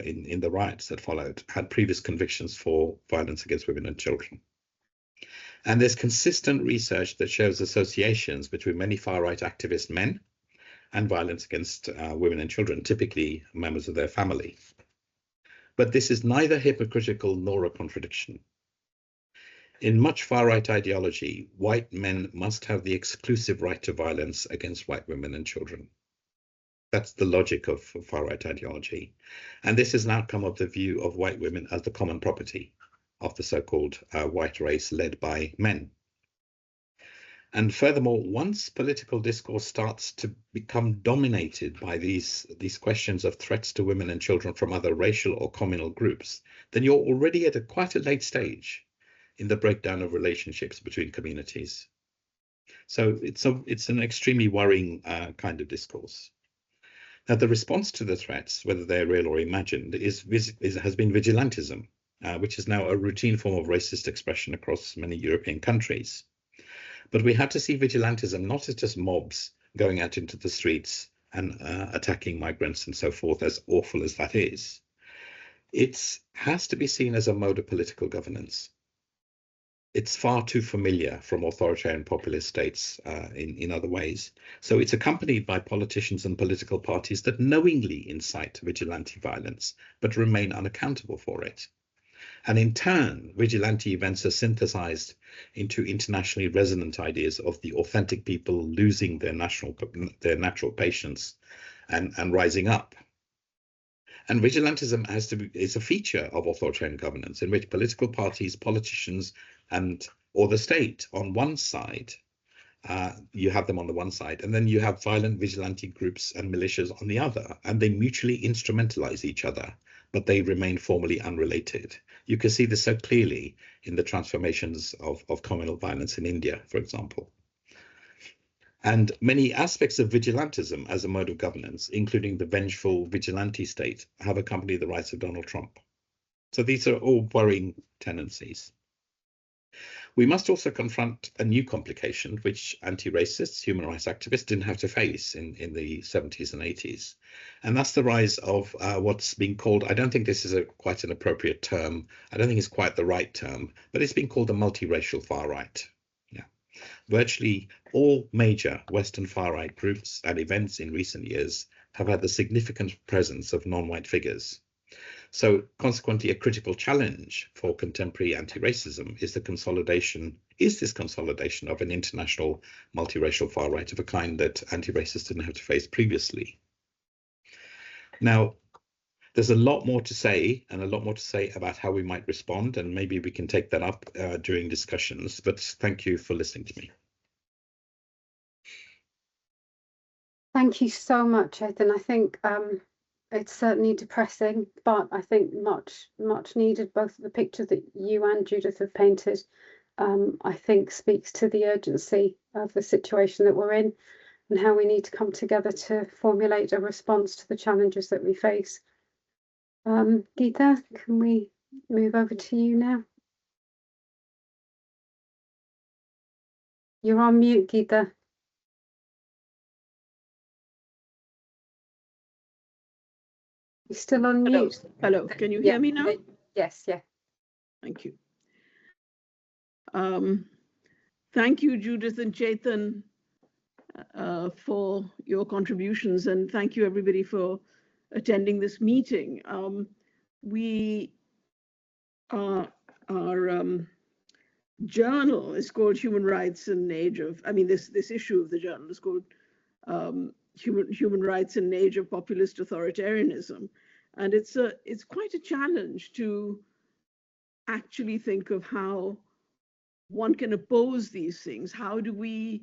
Speaker 4: in the riots that followed had previous convictions for violence against women and children. And there's consistent research that shows associations between many far-right activist men and violence against women and children, typically members of their family. But this is neither hypocritical nor a contradiction. In much far-right ideology, white men must have the exclusive right to violence against white women and children. That's the logic of far-right ideology. And this is an outcome of the view of white women as the common property of the so-called white race led by men. And furthermore, once political discourse starts to become dominated by these questions of threats to women and children from other racial or communal groups, then you're already at quite a late stage in the breakdown of relationships between communities. So it's an extremely worrying kind of discourse. Now, the response to the threats, whether they're real or imagined, has been vigilantism, which is now a routine form of racist expression across many European countries. But we had to see vigilantism not as just mobs going out into the streets and attacking migrants and so forth, as awful as that is. It has to be seen as a mode of political governance. It's far too familiar from authoritarian populist states in other ways. So it's accompanied by politicians and political parties that knowingly incite vigilante violence, but remain unaccountable for it. And in turn, vigilante events are synthesized into internationally resonant ideas of the authentic people losing their natural patience and rising up. And vigilantism is a feature of authoritarian governance in which political parties, politicians, or the state on one side, you have them on the one side, and then you have violent vigilante groups and militias on the other, and they mutually instrumentalize each other, but they remain formally unrelated. You can see this so clearly in the transformations of communal violence in India, for example. And many aspects of vigilantism as a mode of governance, including the vengeful vigilante state, have accompanied the rise of Donald Trump. So these are all worrying tendencies. We must also confront a new complication, which anti-racists, human rights activists didn't have to face in the 70s and 80s. And that's the rise of what's being called, I don't think this is quite an appropriate term, I don't think it's quite the right term, but it's being called the multiracial far right. Virtually all major Western far-right groups and events in recent years have had the significant presence of non-white figures. So consequently, a critical challenge for contemporary anti-racism is this consolidation of an international multiracial far-right of a kind that anti-racists didn't have to face previously. Now, there's a lot more to say, and a lot more to say about how we might respond, and maybe we can take that up during discussions, but thank you for listening to me.
Speaker 1: Thank you so much, Chetan. I think it's certainly depressing, but I think much needed. Both the picture that you and Judith have painted, I think speaks to the urgency of the situation that we're in and how we need to come together to formulate a response to the challenges that we face. Gita, can we move over to you now? You're on mute, Gita. You're still on mute.
Speaker 3: Hello, can you hear me now?
Speaker 1: Yes, yeah.
Speaker 3: Thank you. Thank you, Judith and Chetan, for your contributions, and thank you everybody for attending this meeting. Our journal is called Human Rights in Age of, this issue of the journal is called Human Rights in Age of Populist Authoritarianism. And it's quite a challenge to actually think of how one can oppose these things. How do we,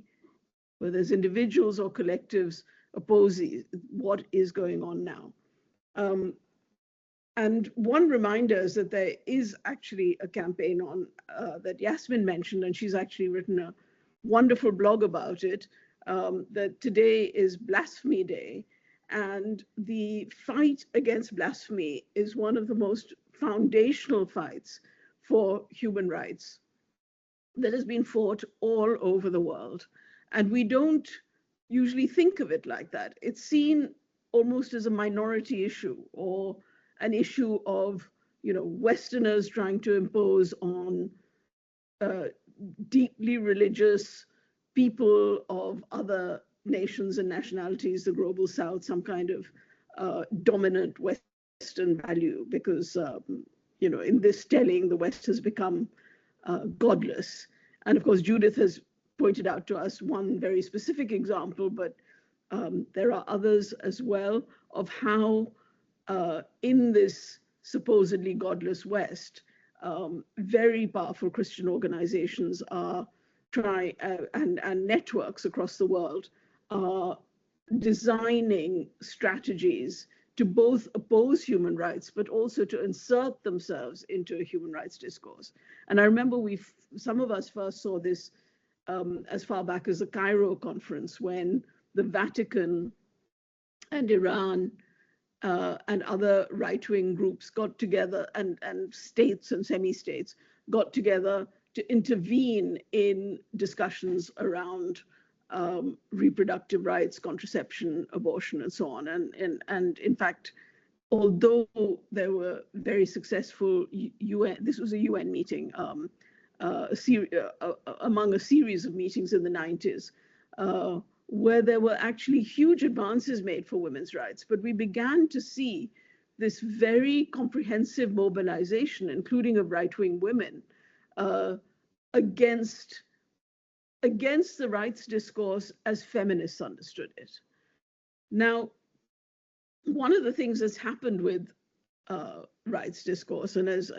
Speaker 3: whether as individuals or collectives, oppose what is going on now? And one reminder is that there is actually a campaign on that Yasmin mentioned, and she's actually written a wonderful blog about it, that today is Blasphemy Day. And the fight against blasphemy is one of the most foundational fights for human rights that has been fought all over the world. And we don't usually think of it like that. It's seen almost as a minority issue, or an issue of, Westerners trying to impose on deeply religious people of other nations and nationalities, the global South, some kind of dominant Western value, because, in this telling, the West has become godless. And of course, Judith has pointed out to us one very specific example, but there are others as well of how in this supposedly godless West, very powerful Christian organizations are try and networks across the world are designing strategies to both oppose human rights, but also to insert themselves into a human rights discourse. And I remember some of us first saw this as far back as the Cairo conference, when the Vatican and Iran and other right-wing groups got together, and states and semi-states got together to intervene in discussions around reproductive rights, contraception, abortion, and so on. And in fact, although there were very successful UN, this was a UN meeting, among a series of meetings in the 90s, where there were actually huge advances made for women's rights. But we began to see this very comprehensive mobilization, including of right-wing women, against the rights discourse as feminists understood it. Now, one of the things that's happened with rights discourse, and as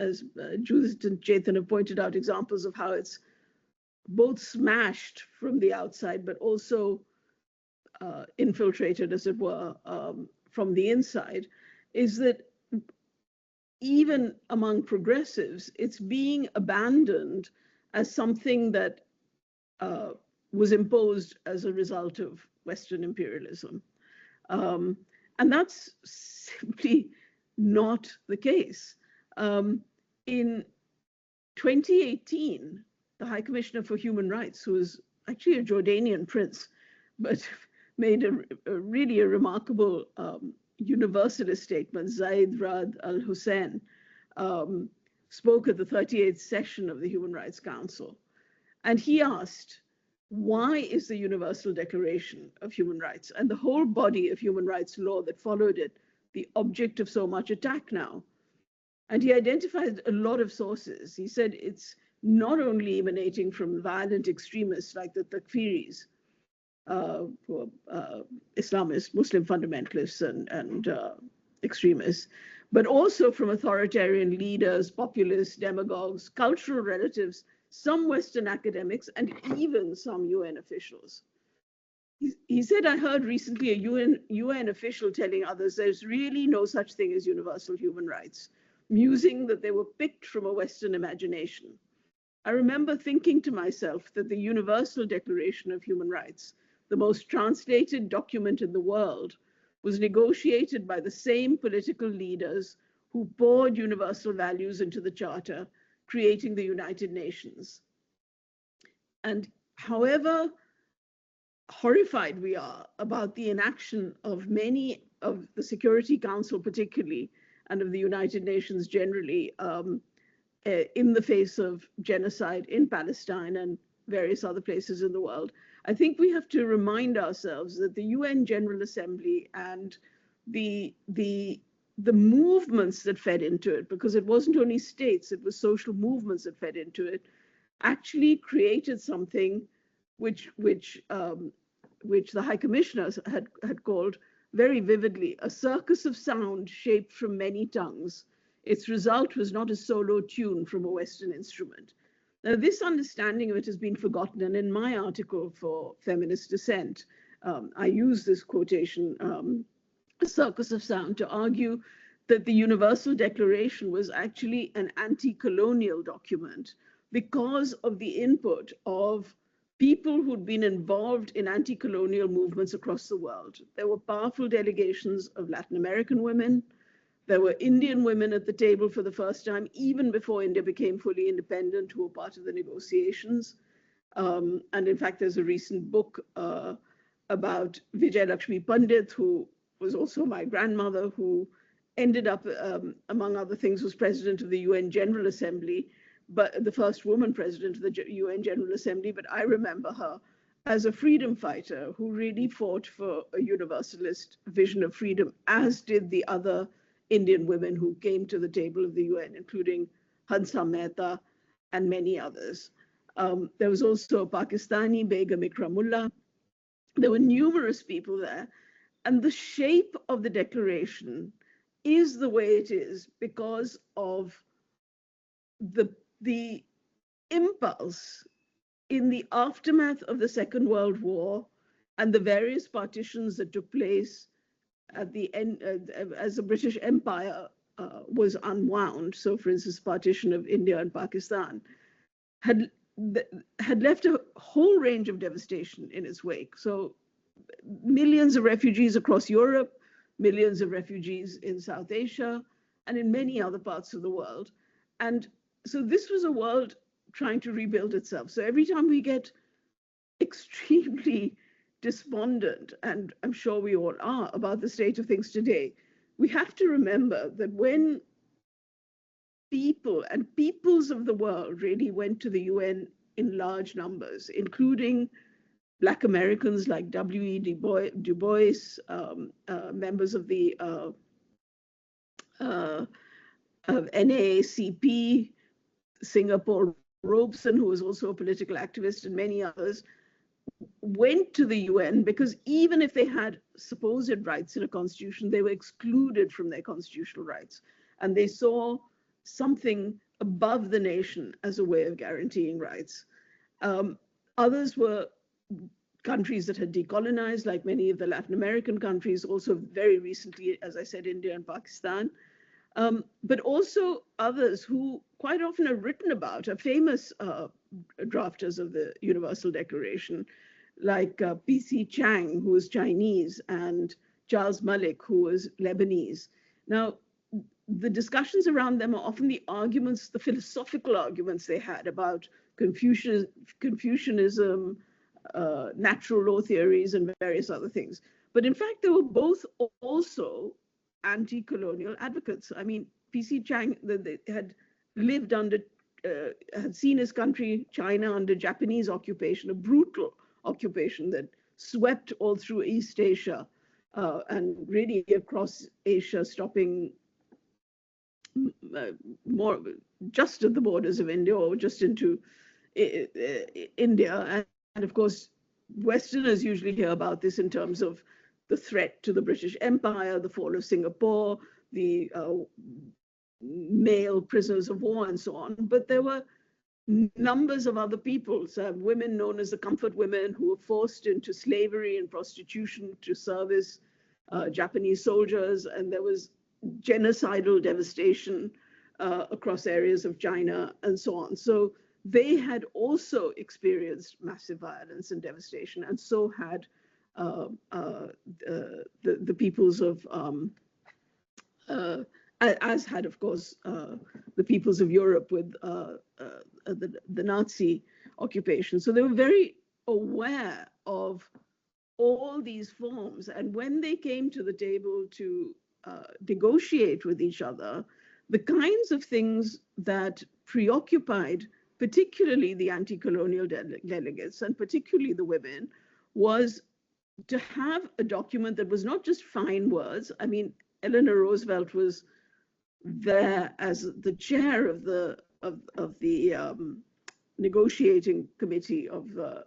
Speaker 3: Judith and Chetan have pointed out examples of how it's both smashed from the outside, but also infiltrated, as it were, from the inside, is that even among progressives, it's being abandoned as something that was imposed as a result of Western imperialism. And that's simply not the case. In 2018, the High Commissioner for Human Rights, who was actually a Jordanian prince, but made a really remarkable universalist statement, Zaid Rad al-Hussein, spoke at the 38th session of the Human Rights Council. And he asked, why is the Universal Declaration of Human Rights and the whole body of human rights law that followed it the object of so much attack now? And he identified a lot of sources. He said it's not only emanating from violent extremists like the Takfiris, Islamist, Muslim fundamentalists and extremists, but also from authoritarian leaders, populists, demagogues, cultural relatives, some Western academics, and even some UN officials. He said, I heard recently a UN official telling others there's really no such thing as universal human rights, musing that they were picked from a Western imagination. I remember thinking to myself that the Universal Declaration of Human Rights, the most translated document in the world, was negotiated by the same political leaders who poured universal values into the Charter, creating the United Nations. And however horrified we are about the inaction of many of the Security Council particularly, and of the United Nations generally, in the face of genocide in Palestine and various other places in the world, I think we have to remind ourselves that the UN General Assembly and the movements that fed into it, because it wasn't only states, it was social movements that fed into it, actually created something which the High Commissioner had called very vividly a circus of sound shaped from many tongues. Its result was not a solo tune from a Western instrument. Now, this understanding of it has been forgotten, and in my article for Feminist Dissent, I use this quotation, a circus of sound, to argue that the Universal Declaration was actually an anti-colonial document because of the input of people who'd been involved in anti-colonial movements across the world. There were powerful delegations of Latin American women. There were Indian women at the table for the first time, even before India became fully independent, who were part of the negotiations. And in fact, there's a recent book about Vijay Lakshmi Pandit, who was also my grandmother, who ended up, among other things, was president of the UN General Assembly, but the first woman president of the UN General Assembly. But I remember her as a freedom fighter who really fought for a universalist vision of freedom, as did the other Indian women who came to the table of the UN, including Hansa Mehta and many others. There was also a Pakistani, Begum Ikramullah. There were numerous people there. And the shape of the declaration is the way it is because of the impulse in the aftermath of the Second World War and the various partitions that took place at the end, as the British Empire was unwound, so for instance, partition of India and Pakistan, had left a whole range of devastation in its wake. So millions of refugees across Europe, millions of refugees in South Asia, and in many other parts of the world. And so this was a world trying to rebuild itself. So every time we get extremely despondent, and I'm sure we all are, about the state of things today, we have to remember that when people and peoples of the world really went to the UN in large numbers, including Black Americans like W.E. Du Bois, members of the NAACP, Singapore Robeson, who was also a political activist, and many others, went to the UN because even if they had supposed rights in a constitution, they were excluded from their constitutional rights. And they saw something above the nation as a way of guaranteeing rights. Others were countries that had decolonized, like many of the Latin American countries, also very recently, as I said, India and Pakistan. But also others who quite often are written about, are famous drafters of the Universal Declaration, like P.C. Chang, who was Chinese, and Charles Malik, who was Lebanese. Now, the discussions around them are often the arguments, the philosophical arguments they had about Confucianism, natural law theories, and various other things. But in fact, they were both also anti-colonial advocates. I mean, P.C. Chang had lived under, had seen his country, China, under Japanese occupation, a brutal occupation that swept all through East Asia and really across Asia, stopping more just at the borders of India or just into India. And of course, Westerners usually hear about this in terms of the threat to the British Empire, the fall of Singapore, the male prisoners of war, and so on. But there were numbers of other peoples, women known as the comfort women, who were forced into slavery and prostitution to service Japanese soldiers. And there was genocidal devastation across areas of China and so on. So they had also experienced massive violence and devastation, and so had the peoples of, as had, of course, the peoples of Europe with the Nazi occupation. So they were very aware of all these forms. And when they came to the table to negotiate with each other, the kinds of things that preoccupied particularly the anti-colonial delegates, and particularly the women, was to have a document that was not just fine words. I mean, Eleanor Roosevelt was there as the chair of the negotiating committee of the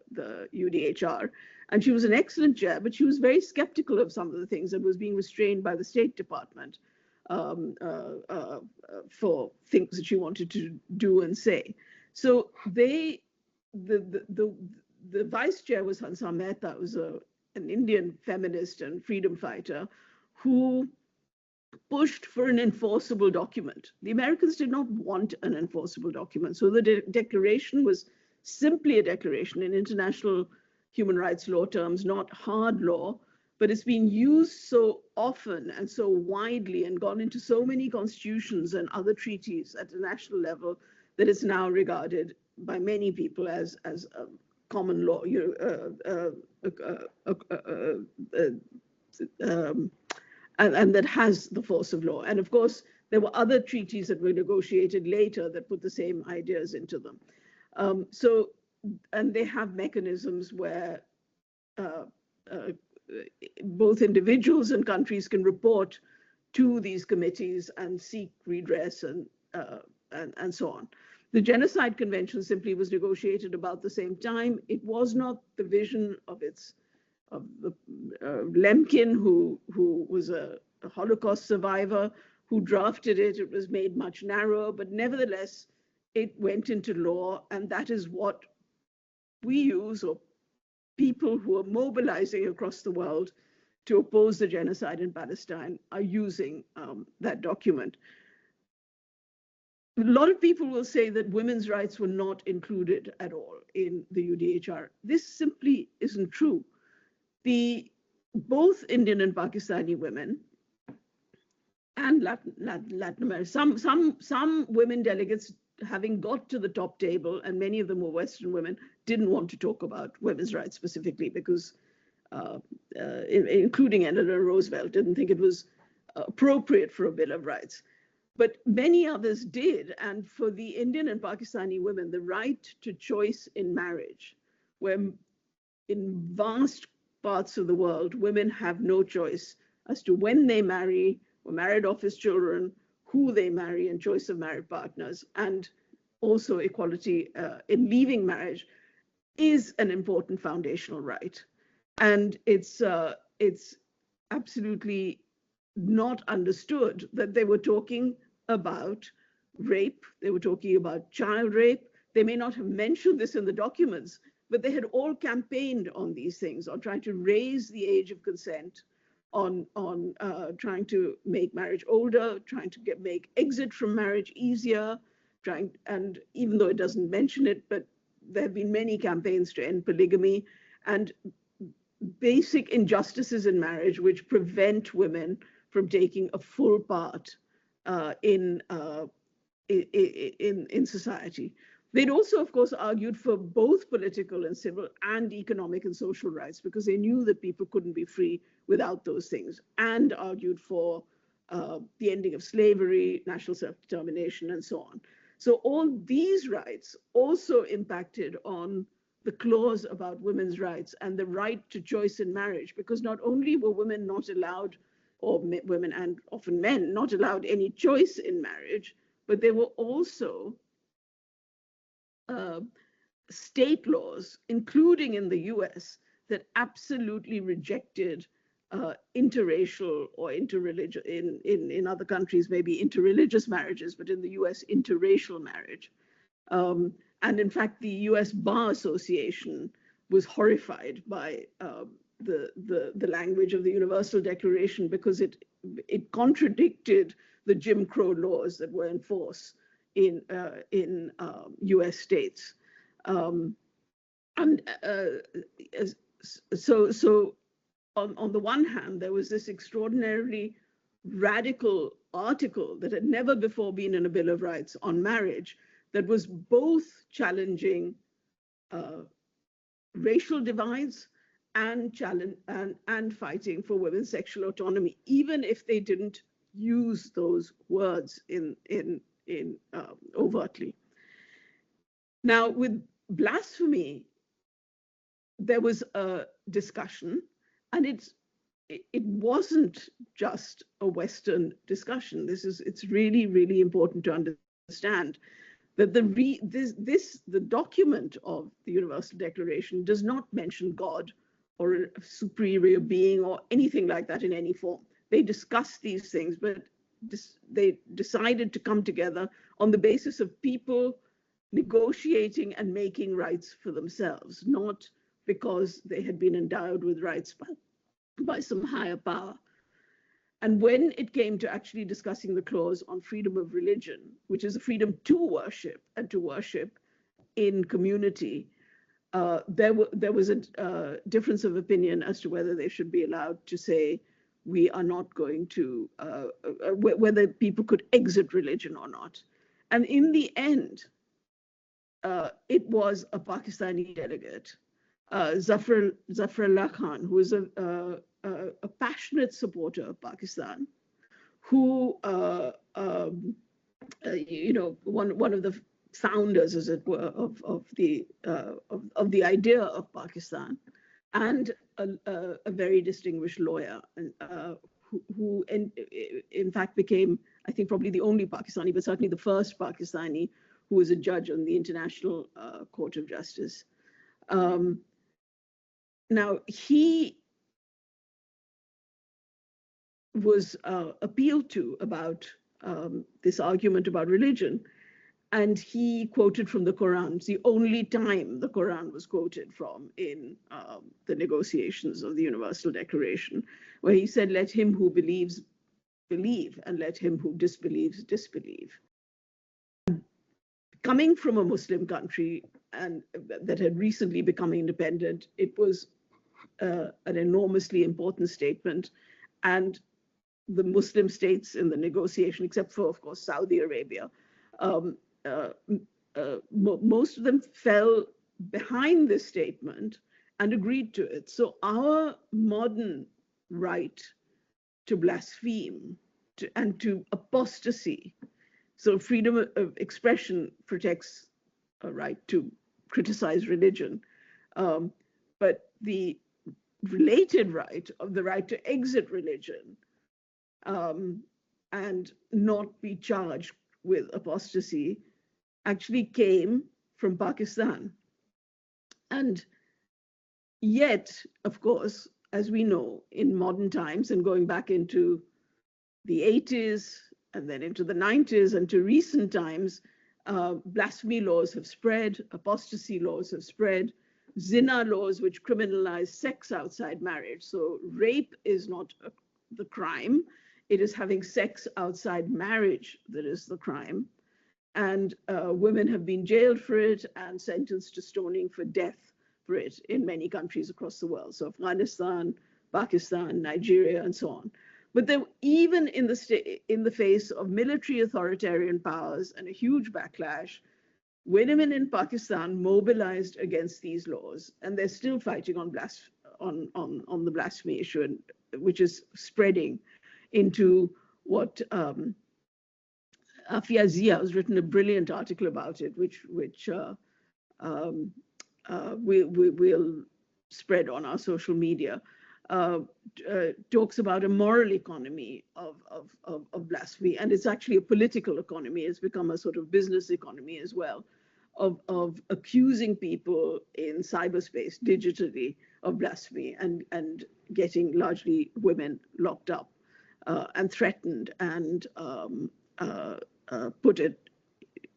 Speaker 3: UDHR, and she was an excellent chair, but she was very skeptical of some of the things and was being restrained by the State Department for things that she wanted to do and say. So the vice chair was Hansa Mehta, who was an Indian feminist and freedom fighter, who pushed for an enforceable document. The Americans did not want an enforceable document. So the declaration was simply a declaration in international human rights law terms, not hard law, but it's been used so often and so widely and gone into so many constitutions and other treaties at the national level that it's now regarded by many people as a common law, and that has the force of law. And of course, there were other treaties that were negotiated later that put the same ideas into them. And they have mechanisms where both individuals and countries can report to these committees and seek redress and so on. The Genocide Convention simply was negotiated about the same time. It was not the vision of Lemkin, who was a Holocaust survivor, who drafted it. It was made much narrower, but nevertheless, it went into law, and that is what we use, or people who are mobilizing across the world to oppose the genocide in Palestine are using that document. A lot of people will say that women's rights were not included at all in the UDHR. This simply isn't true. Both Indian and Pakistani women and Latin America, some women delegates, having got to the top table, and many of them were Western women, didn't want to talk about women's rights specifically because, including Eleanor Roosevelt, didn't think it was appropriate for a Bill of Rights. But many others did, and for the Indian and Pakistani women, the right to choice in marriage, where in vast parts of the world, women have no choice as to when they marry, or married off as children, who they marry, and choice of married partners, and also equality in leaving marriage, is an important foundational right. And it's absolutely not understood that they were talking about rape, they were talking about child rape. They may not have mentioned this in the documents, but they had all campaigned on these things, on trying to raise the age of consent, on trying to make marriage older, trying to make exit from marriage easier, and even though it doesn't mention it, but there have been many campaigns to end polygamy and basic injustices in marriage which prevent women from taking a full part in society. They'd also, of course, argued for both political and civil and economic and social rights because they knew that people couldn't be free without those things, and argued for the ending of slavery, national self-determination, and so on. So all these rights also impacted on the clause about women's rights and the right to choice in marriage, because not only were women not allowed, or women and often men, not allowed any choice in marriage, but they were also state laws, including in the US, that absolutely rejected interracial or interreligious, in other countries, maybe interreligious marriages, but in the US, interracial marriage. And in fact, the US Bar Association was horrified by the language of the Universal Declaration because it contradicted the Jim Crow laws that were in force in US states. So on the one hand, there was this extraordinarily radical article that had never before been in a Bill of Rights on marriage that was both challenging racial divides and fighting for women's sexual autonomy, even if they didn't use those words overtly. Now, with blasphemy, there was a discussion, and it wasn't just a Western discussion. It's really, really important to understand that the document of the Universal Declaration does not mention God or a superior being or anything like that in any form. They discuss these things, but they decided to come together on the basis of people negotiating and making rights for themselves, not because they had been endowed with rights by some higher power. And when it came to actually discussing the clause on freedom of religion, which is the freedom to worship and to worship in community, there was a difference of opinion as to whether they should be allowed to say, we are not going to, whether people could exit religion or not. And in the end, it was a Pakistani delegate, Zafrullah Khan, who was a passionate supporter of Pakistan, who, one of the founders, as it were, of the idea of Pakistan, and a very distinguished lawyer, who in fact became, I think, probably the only Pakistani, but certainly the first Pakistani who was a judge on the International Court of Justice. Now, he was appealed to about this argument about religion, And he quoted from the Quran. It's the only time the Quran was quoted from in the negotiations of the Universal Declaration, where he said, let him who believes believe, and let him who disbelieves disbelieve. Coming from a Muslim country and that had recently become independent, it was an enormously important statement. And the Muslim states in the negotiation, except for, of course, Saudi Arabia, most of them fell behind this statement and agreed to it. So our modern right to blaspheme and to apostasy, so freedom of expression protects a right to criticize religion, but the related right of the right to exit religion and not be charged with apostasy actually came from Pakistan. And yet, of course, as we know, in modern times and going back into the 80s and then into the 90s and to recent times, blasphemy laws have spread, apostasy laws have spread, zina laws which criminalize sex outside marriage. So rape is not the crime, it is having sex outside marriage that is the crime. And women have been jailed for it and sentenced to stoning for death for it in many countries across the world. So Afghanistan, Pakistan, Nigeria, and so on. But then even in the face of military authoritarian powers and a huge backlash, women in Pakistan mobilized against these laws, and they're still fighting on the blasphemy issue, which is spreading into what Afia Zia has written a brilliant article about it, which we'll spread on our social media. Talks about a moral economy of blasphemy, and it's actually a political economy. It's become a sort of business economy as well, of accusing people in cyberspace digitally of blasphemy and getting largely women locked up and threatened and put at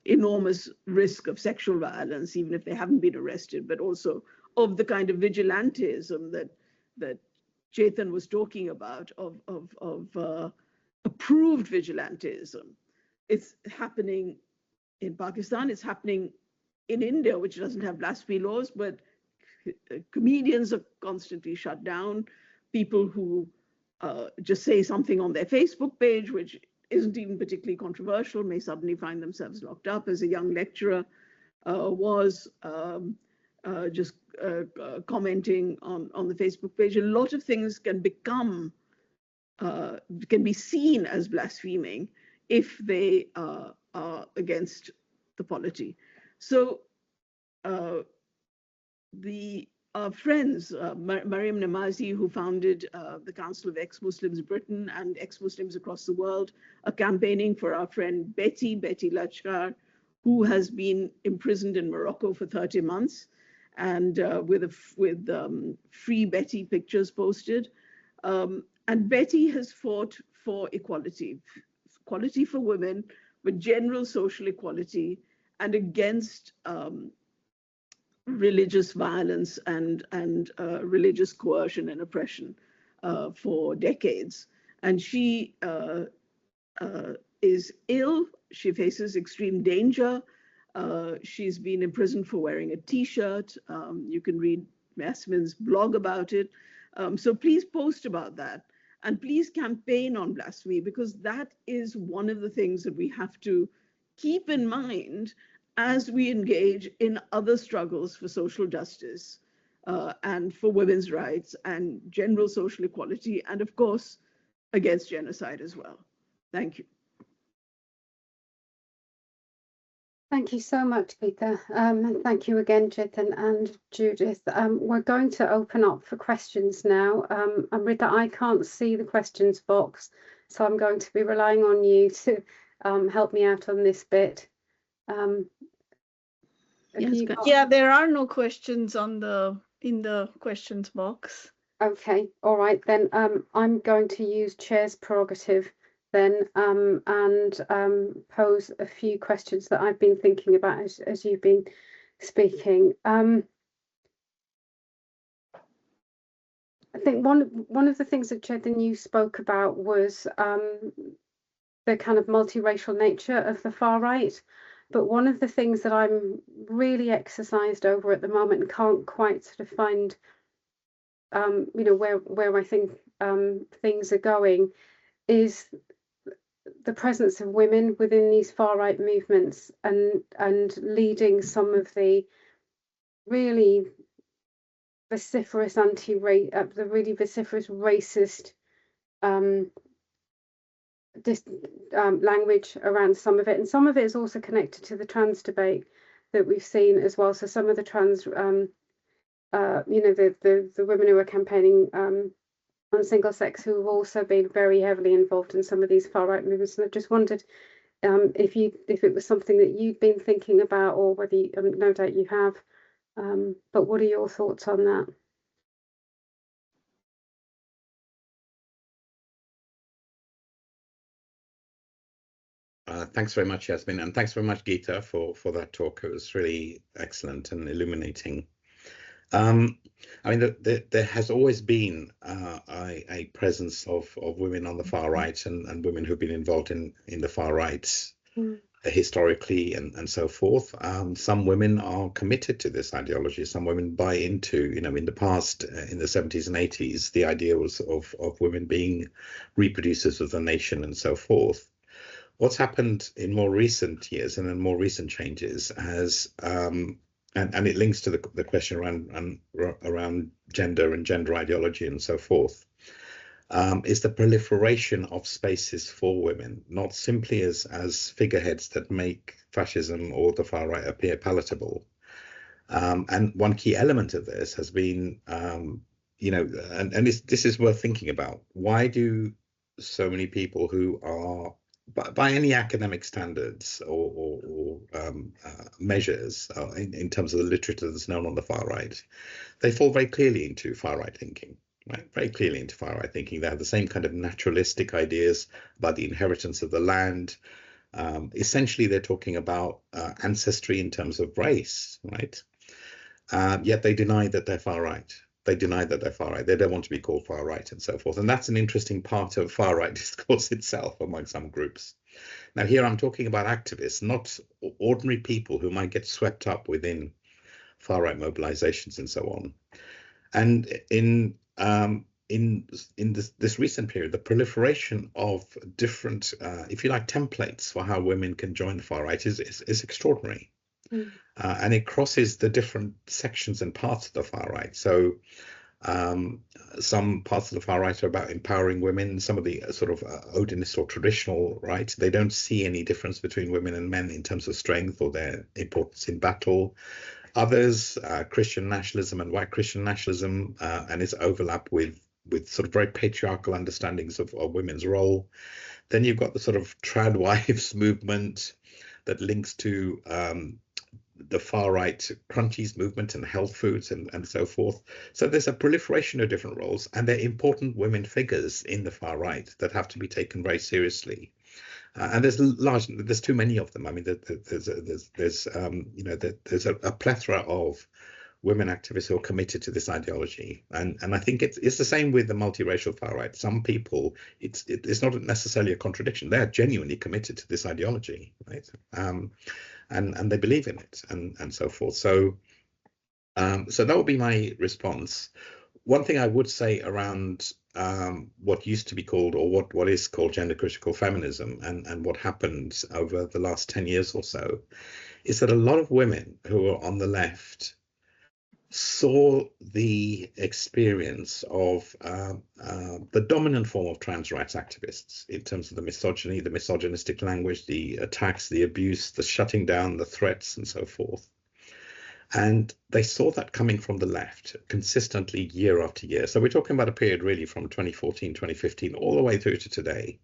Speaker 3: enormous risk of sexual violence, even if they haven't been arrested, but also of the kind of vigilantism that Chetan was talking about, of approved vigilantism. It's happening in Pakistan, it's happening in India, which doesn't have blasphemy laws, but comedians are constantly shut down. People who just say something on their Facebook page, which isn't even particularly controversial, may suddenly find themselves locked up. As a young lecturer was just commenting on the Facebook page. A lot of things can be seen as blaspheming if they are against the polity. So our friends, Mariam Namazi, who founded the Council of Ex-Muslims Britain and ex-Muslims across the world, are campaigning for our friend Betty Lachkar, who has been imprisoned in Morocco for 30 months, and with free Betty pictures posted. And Betty has fought for equality for women, but general social equality, and against religious violence and religious coercion and oppression for decades. And she is ill. She faces extreme danger. She's been imprisoned for wearing a T-shirt. You can read Yasmin's blog about it. So please post about that. And please campaign on blasphemy, because that is one of the things that we have to keep in mind as we engage in other struggles for social justice and for women's rights and general social equality, and of course, against genocide as well. Thank you.
Speaker 1: Thank you so much, Gita. Thank you again, Chetan and Judith. We're going to open up for questions now. Amrita, I can't see the questions box, so I'm going to be relying on you to help me out on this bit.
Speaker 3: Yeah, there are no questions in the questions box.
Speaker 1: Okay, all right, then I'm going to use Chair's prerogative then and pose a few questions that I've been thinking about as you've been speaking. I think one of the things that Chetan, you spoke about was the kind of multiracial nature of the far right. But one of the things that I'm really exercised over at the moment and can't quite sort of find, you know, where I think things are going, is the presence of women within these far right movements and leading some of the really vociferous the really vociferous racist language around some of it, and some of it is also connected to the trans debate that we've seen as well. So some of the trans, you know, the women who are campaigning on single sex, who have also been very heavily involved in some of these far right movements. And I just wondered if it was something that you've been thinking about, or whether you, no doubt you have. But what are your thoughts on that?
Speaker 4: Thanks very much, Yasmin, and thanks very much, Gita, for that talk. It was really excellent and illuminating. I mean, there has always been a presence of women on the far right and women who've been involved in the far right historically and so forth. Some women are committed to this ideology. Some women buy into, you know, in the past, in the 70s and 80s, the idea was of women being reproducers of the nation and so forth. What's happened in more recent years and in more recent changes has, and it links to the question around gender and gender ideology and so forth, is the proliferation of spaces for women, not simply as figureheads that make fascism or the far right appear palatable. And one key element of this has been, you know, and this is worth thinking about. Why do so many people who are, by any academic standards or measures in terms of the literature that's known on the far right, they fall very clearly into far right thinking, right? Very clearly into far right thinking. They have the same kind of naturalistic ideas about the inheritance of the land. Essentially, they're talking about ancestry in terms of race, right? Yet they deny that they're far right. They deny that they're far right. They don't want to be called far right and so forth. And that's an interesting part of far right discourse itself among some groups. Now, here I'm talking about activists, not ordinary people who might get swept up within far right mobilizations and so on. And in this recent period, the proliferation of different, if you like, templates for how women can join the far right is extraordinary. And it crosses the different sections and parts of the far right. So some parts of the far right are about empowering women. Some of the sort of Odinist or traditional right, they don't see any difference between women and men in terms of strength or their importance in battle. Others, Christian nationalism and white Christian nationalism, and its overlap with sort of very patriarchal understandings of women's role. Then you've got the sort of trad wives movement that links to the far right crunchies movement and health foods and so forth. So there's a proliferation of different roles, and they're important women figures in the far right that have to be taken very seriously. And there's too many of them. I mean, there's you know, there's a plethora of women activists who are committed to this ideology, and I think it's the same with the multiracial far right. Some people, it's not necessarily a contradiction. They're genuinely committed to this ideology, right? And they believe in it and so forth. So so that would be my response. One thing I would say around what used to be called, or what is called, gender critical feminism, and what happened over the last 10 years or so, is that a lot of women who are on the left saw the experience of the dominant form of trans rights activists in terms of the misogyny, the misogynistic language, the attacks, the abuse, the shutting down, the threats, and so forth. And they saw that coming from the left consistently year after year. So we're talking about a period really from 2014, 2015, all the way through to today,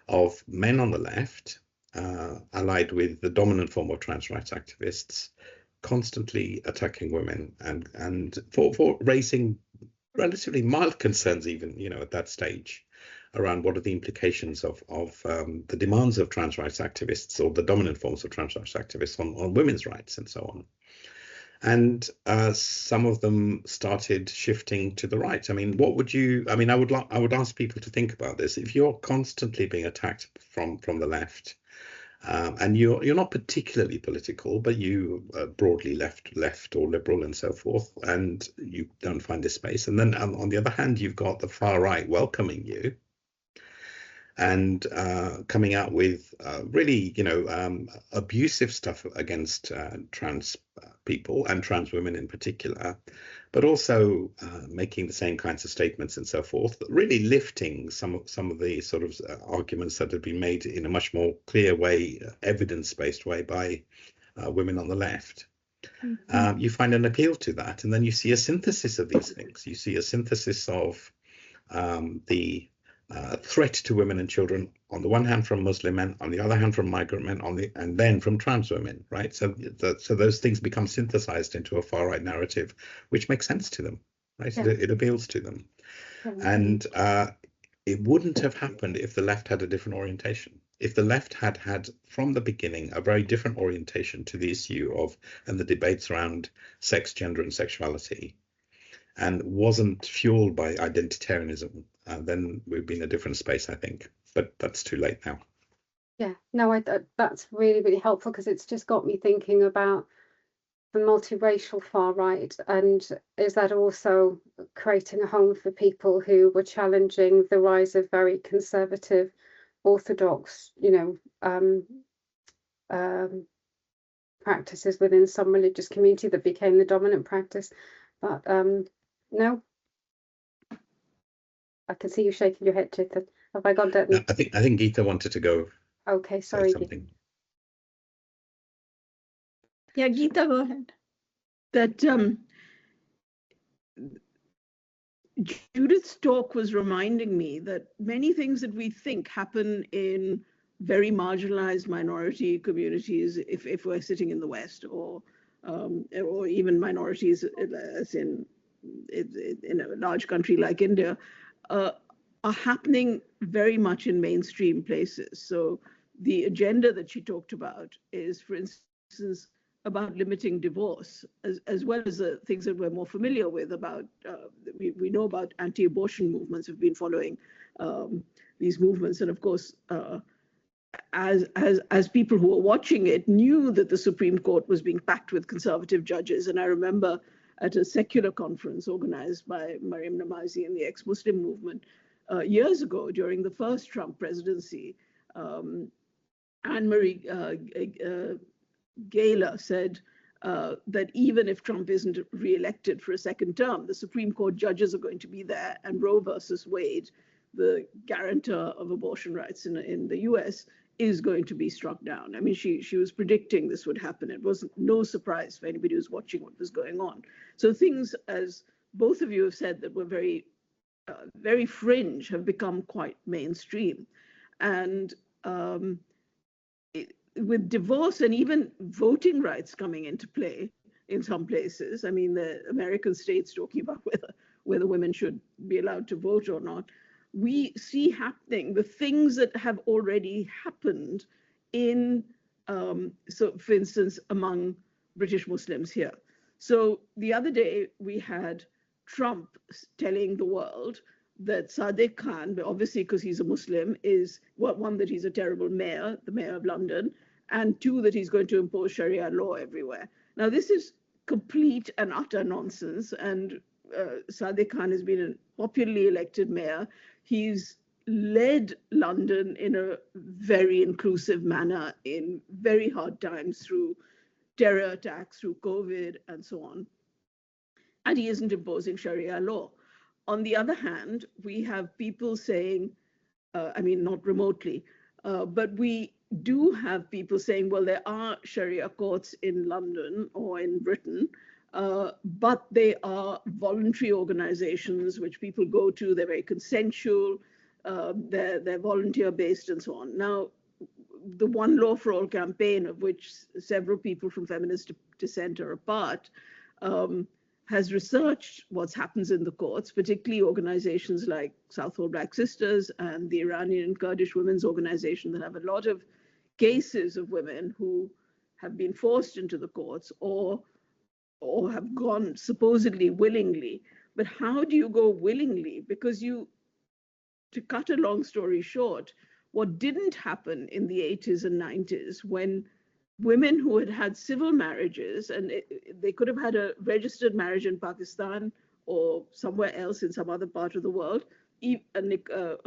Speaker 4: of men on the left, allied with the dominant form of trans rights activists, constantly attacking women and for raising relatively mild concerns, even, you know, at that stage, around what are the implications of the demands of trans rights activists, or the dominant forms of trans rights activists, on women's rights and so on. And some of them started shifting to the right. I mean, what would you? I mean, I would ask people to think about this. If you're constantly being attacked from the left, and you're not particularly political, but you broadly left or liberal and so forth, and you don't find this space. And then on the other hand, you've got the far right welcoming you and coming out with really, abusive stuff against trans people and trans women in particular, but also making the same kinds of statements and so forth, really lifting some of the sort of arguments that have been made in a much more clear way, evidence-based way by women on the left. Mm-hmm. You find an appeal to that, and then you see a synthesis of these things. You see a synthesis of the threat to women and children on the one hand from Muslim men, on the other hand from migrant men, and then from trans women, right? So those things become synthesized into a far right narrative, which makes sense to them, right? Yeah. It appeals to them, and it wouldn't have happened if the left had a different orientation. If the left had from the beginning a very different orientation to the issue of and the debates around sex, gender, and sexuality, and wasn't fueled by identitarianism, then we'd be in a different space, I think. But that's too late now.
Speaker 1: Yeah, no, that's really, really helpful, because it's just got me thinking about the multiracial far right, and is that also creating a home for people who were challenging the rise of very conservative, orthodox, practices within some religious community that became the dominant practice. But no, I can see you shaking your head, Chetan. Have I got that?
Speaker 4: No, I think Gita wanted to go.
Speaker 1: Okay, sorry.
Speaker 4: Something.
Speaker 3: Yeah, Gita, go ahead. That Judith's talk was reminding me that many things that we think happen in very marginalized minority communities, if we're sitting in the West, or even minorities, as in a large country like India, are happening very much in mainstream places. So the agenda that she talked about is, for instance, about limiting divorce, as well as the things that we're more familiar with about, we know about anti-abortion movements, have been following these movements. And of course, as people who were watching it knew that the Supreme Court was being packed with conservative judges. And I remember at a secular conference organized by Mariam Namazi and the ex-Muslim movement years ago during the first Trump presidency, Anne-Marie Gaylor said that even if Trump isn't re-elected for a second term, the Supreme Court judges are going to be there, and Roe versus Wade, the guarantor of abortion rights in the US, is going to be struck down. I mean, she was predicting this would happen. It was no surprise for anybody who's watching what was going on. So things, as both of you have said, that were very, very fringe have become quite mainstream. And with divorce and even voting rights coming into play in some places, I mean, the American states talking about whether women should be allowed to vote or not, we see happening the things that have already happened in, so for instance, among British Muslims here. So the other day we had Trump telling the world that Sadiq Khan, obviously because he's a Muslim, is, well, one, that he's a terrible mayor, the mayor of London, and two, that he's going to impose Sharia law everywhere. Now, this is complete and utter nonsense, and Sadiq Khan has been a popularly elected mayor. He's led London in a very inclusive manner in very hard times through terror attacks, through COVID, and so on. And he isn't imposing Sharia law. On the other hand, we have people saying, I mean, not remotely, but we do have people saying, well, there are Sharia courts in London or in Britain, but they are voluntary organizations which people go to. They're very consensual, they're volunteer-based and so on. Now, the One Law for All campaign, of which several people from Feminist Dissent are a part,
Speaker 5: has researched what happens in the courts, particularly organizations like Southall Black Sisters and the Iranian and Kurdish Women's Organization that have a lot of cases of women who have been forced into the courts or have gone supposedly willingly. But how do you go willingly? Because to cut a long story short, what didn't happen in the 80s and 90s when women who had had civil marriages, and they could have had a registered marriage in Pakistan or somewhere else in some other part of the world, a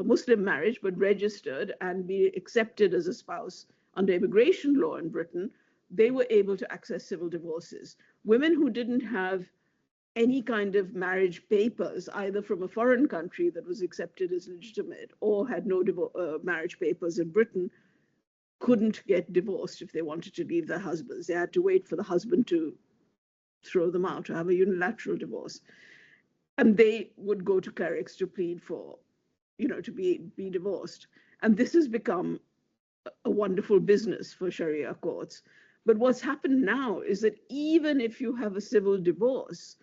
Speaker 5: Muslim marriage, but registered and be accepted as a spouse under immigration law in Britain, they were able to access civil divorces. Women who didn't have any kind of marriage papers, either from a foreign country that was accepted as legitimate or had no marriage papers in Britain, couldn't get divorced if they wanted to leave their husbands. They had to wait for the husband to throw them out, to have a unilateral divorce. And they would go to clerics to plead for, to be divorced. And this has become a wonderful business for Sharia courts. But what's happened now is that even if you have a civil divorce,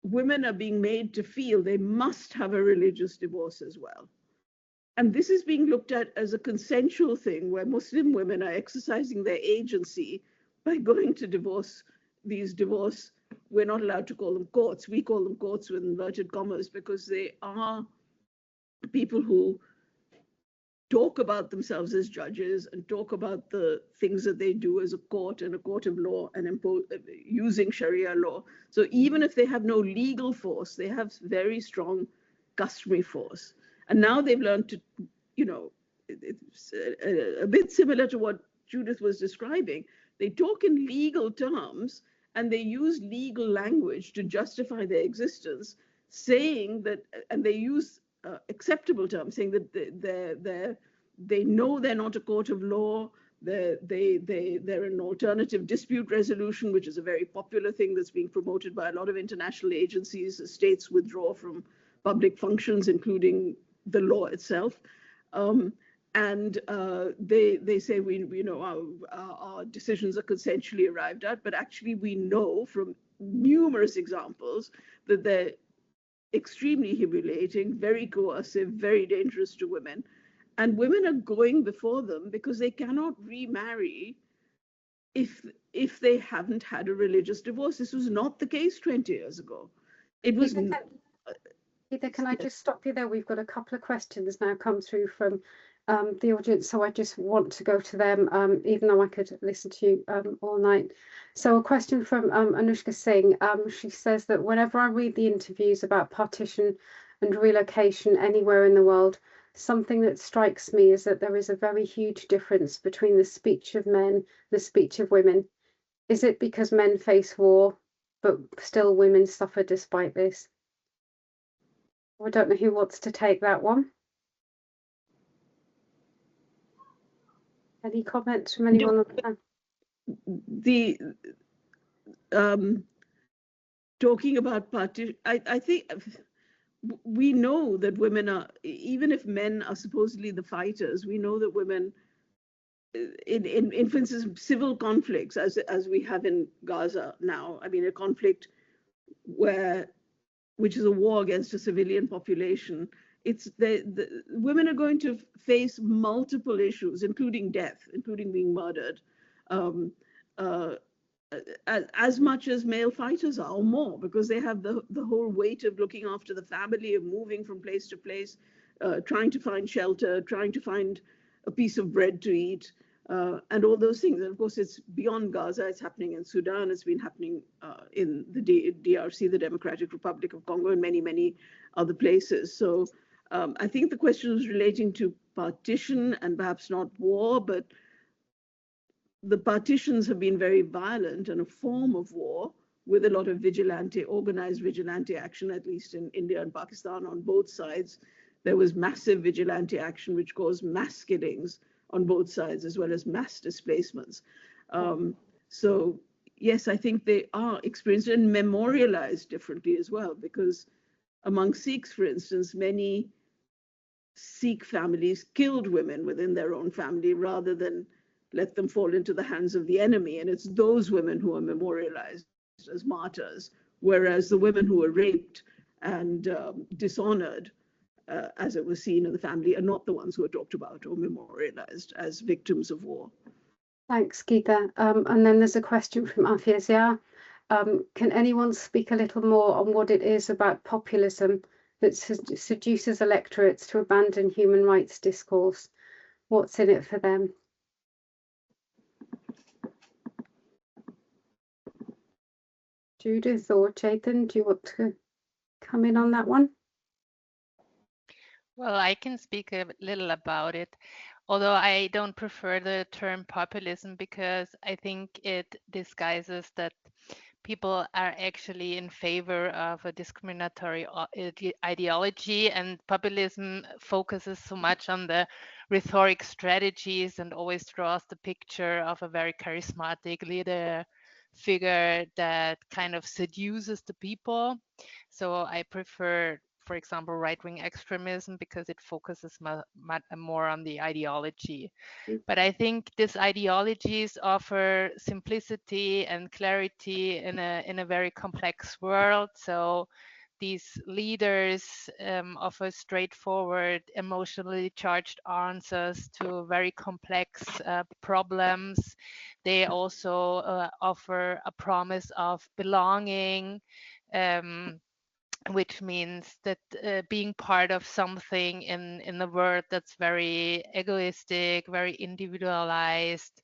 Speaker 5: women are being made to feel they must have a religious divorce as well. And this is being looked at as a consensual thing where Muslim women are exercising their agency by going to divorce. We're not allowed to call them courts. We call them courts with inverted commas because they are people who talk about themselves as judges and talk about the things that they do as a court and a court of law and using Sharia law. So even if they have no legal force, they have very strong customary force. And now they've learned to, it's a bit similar to what Judith was describing. They talk in legal terms and they use legal language to justify their existence, saying that, and they use acceptable terms, saying that they know they're not a court of law, they're an alternative dispute resolution, which is a very popular thing that's being promoted by a lot of international agencies as states withdraw from public functions, including the law itself. And they say our decisions are consensually arrived at, but actually we know from numerous examples that they're extremely humiliating, very coercive, very dangerous to women. And women are going before them because they cannot remarry if they haven't had a religious divorce. This was not the case 20 years ago. It was.
Speaker 1: Gita, can I just stop you there? We've got a couple of questions now come through from the audience, so I just want to go to them, even though I could listen to you all night. So a question from Anushka Singh. She says that whenever I read the interviews about partition and relocation anywhere in the world, something that strikes me is that there is a very huge difference between the speech of men, the speech of women. Is it because men face war, but still women suffer despite this? I don't know who wants to take that one. Any comments from anyone?
Speaker 5: Talking about partition, I think we know that women are, even if men are supposedly the fighters, we know that women, in for instance, civil conflicts, as we have in Gaza now, I mean, a conflict which is a war against a civilian population, it's the women are going to face multiple issues, including death, including being murdered, as much as male fighters are, or more, because they have the whole weight of looking after the family, of moving from place to place, trying to find shelter, trying to find a piece of bread to eat, and all those things. And of course, it's beyond Gaza. It's happening in Sudan. It's been happening in the DRC, the Democratic Republic of Congo, and many, many other places. So I think the question was relating to partition and perhaps not war, but the partitions have been very violent and a form of war with a lot of organized vigilante action, at least in India and Pakistan on both sides. There was massive vigilante action, which caused mass killings on both sides, as well as mass displacements. So yes, I think they are experienced and memorialized differently as well, because among Sikhs, for instance, many Sikh families killed women within their own family rather than let them fall into the hands of the enemy. And it's those women who are memorialized as martyrs whereas the women who were raped and dishonored, as it was seen in the family, are not the ones who are talked about or memorialized as victims of war.
Speaker 1: Thanks, Gita. And then there's a question from Afyazia. Can anyone speak a little more on what it is about populism that seduces electorates to abandon human rights discourse? What's in it for them? Judith or Chetan, do you want to come in on that one?
Speaker 2: Well, I can speak a little about it, although I don't prefer the term populism because I think it disguises that people are actually in favor of a discriminatory ideology, and populism focuses so much on the rhetoric strategies and always draws the picture of a very charismatic leader figure that kind of seduces the people. So I prefer, for example, right-wing extremism because it focuses more on the ideology. But I think these ideologies offer simplicity and clarity in a very complex world. So these leaders offer straightforward, emotionally charged answers to very complex problems. They also offer a promise of belonging, which means that being part of something in the world that's very egoistic, very individualized.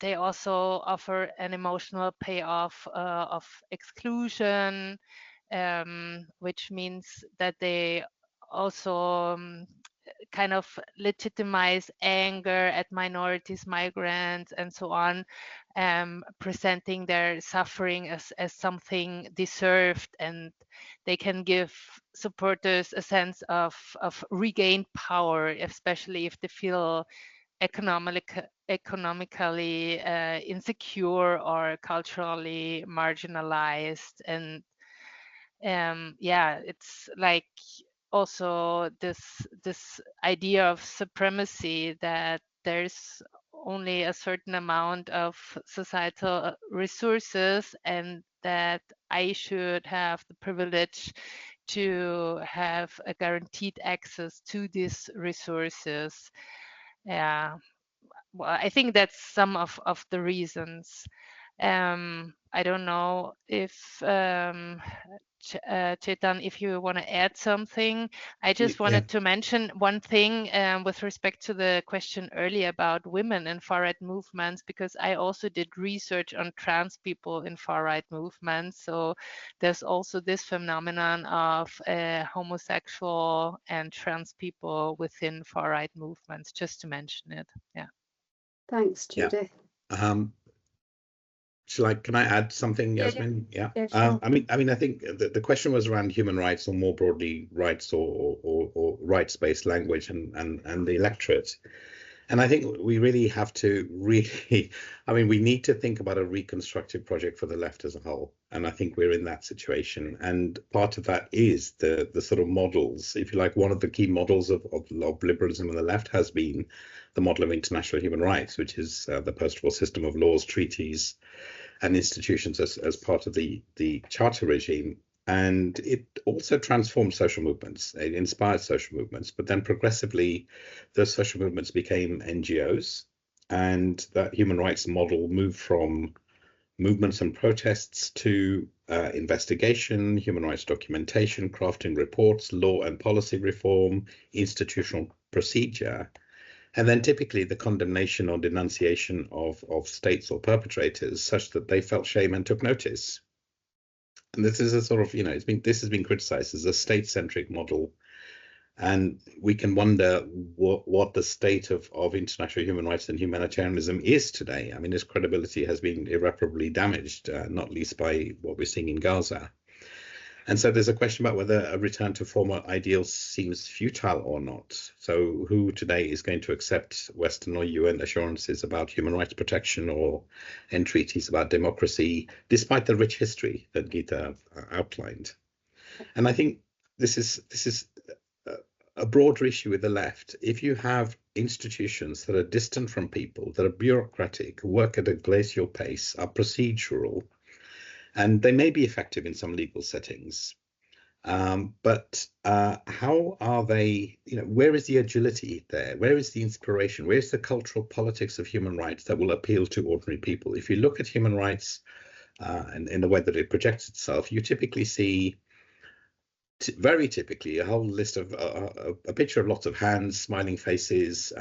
Speaker 2: They also offer an emotional payoff of exclusion, which means that they also kind of legitimize anger at minorities, migrants, and so on, presenting their suffering as something deserved, and they can give supporters a sense of regained power, especially if they feel economically insecure or culturally marginalized. And yeah, it's like also this idea of supremacy, that there's only a certain amount of societal resources and that I should have the privilege to have a guaranteed access to these resources. Yeah, well, I think that's some of the reasons. I don't know if Chetan, if you want to add something. I just wanted to mention one thing with respect to the question earlier about women in far-right movements, because I also did research on trans people in far-right movements. So there's also this phenomenon of homosexual and trans people within far-right movements, just to mention it. Yeah.
Speaker 1: Thanks, Judith.
Speaker 4: Yeah. Can I add something, Yasmin?
Speaker 1: Yeah, sure.
Speaker 4: I mean, I think the question was around human rights, or more broadly, rights or rights-based language and the electorate. And I think we really have to we need to think about a reconstructive project for the left as a whole. And I think we're in that situation. And part of that is the sort of models, if you like. One of the key models of liberalism on the left has been the model of international human rights, which is the post-war system of laws, treaties, and institutions as part of the charter regime. And it also transformed social movements. It inspired social movements, but then progressively those social movements became NGOs, and that human rights model moved from movements and protests to investigation, human rights documentation, crafting reports, law and policy reform, institutional procedure, and then typically the condemnation or denunciation of states or perpetrators such that they felt shame and took notice. And this is a sort of, this has been criticized as a state-centric model. And we can wonder what the state of international human rights and humanitarianism is today. I mean, its credibility has been irreparably damaged, not least by what we're seeing in Gaza. And so there's a question about whether a return to former ideals seems futile or not. So who today is going to accept Western or UN assurances about human rights protection or treaties about democracy, despite the rich history that Gita outlined? And I think this is a broader issue with the left. If you have institutions that are distant from people, that are bureaucratic, work at a glacial pace, are procedural, and they may be effective in some legal settings. But how are they, where is the agility there? Where is the inspiration? Where's the cultural politics of human rights that will appeal to ordinary people? If you look at human rights and in the way that it projects itself, you typically see, very typically, a whole list of a picture of lots of hands, smiling faces,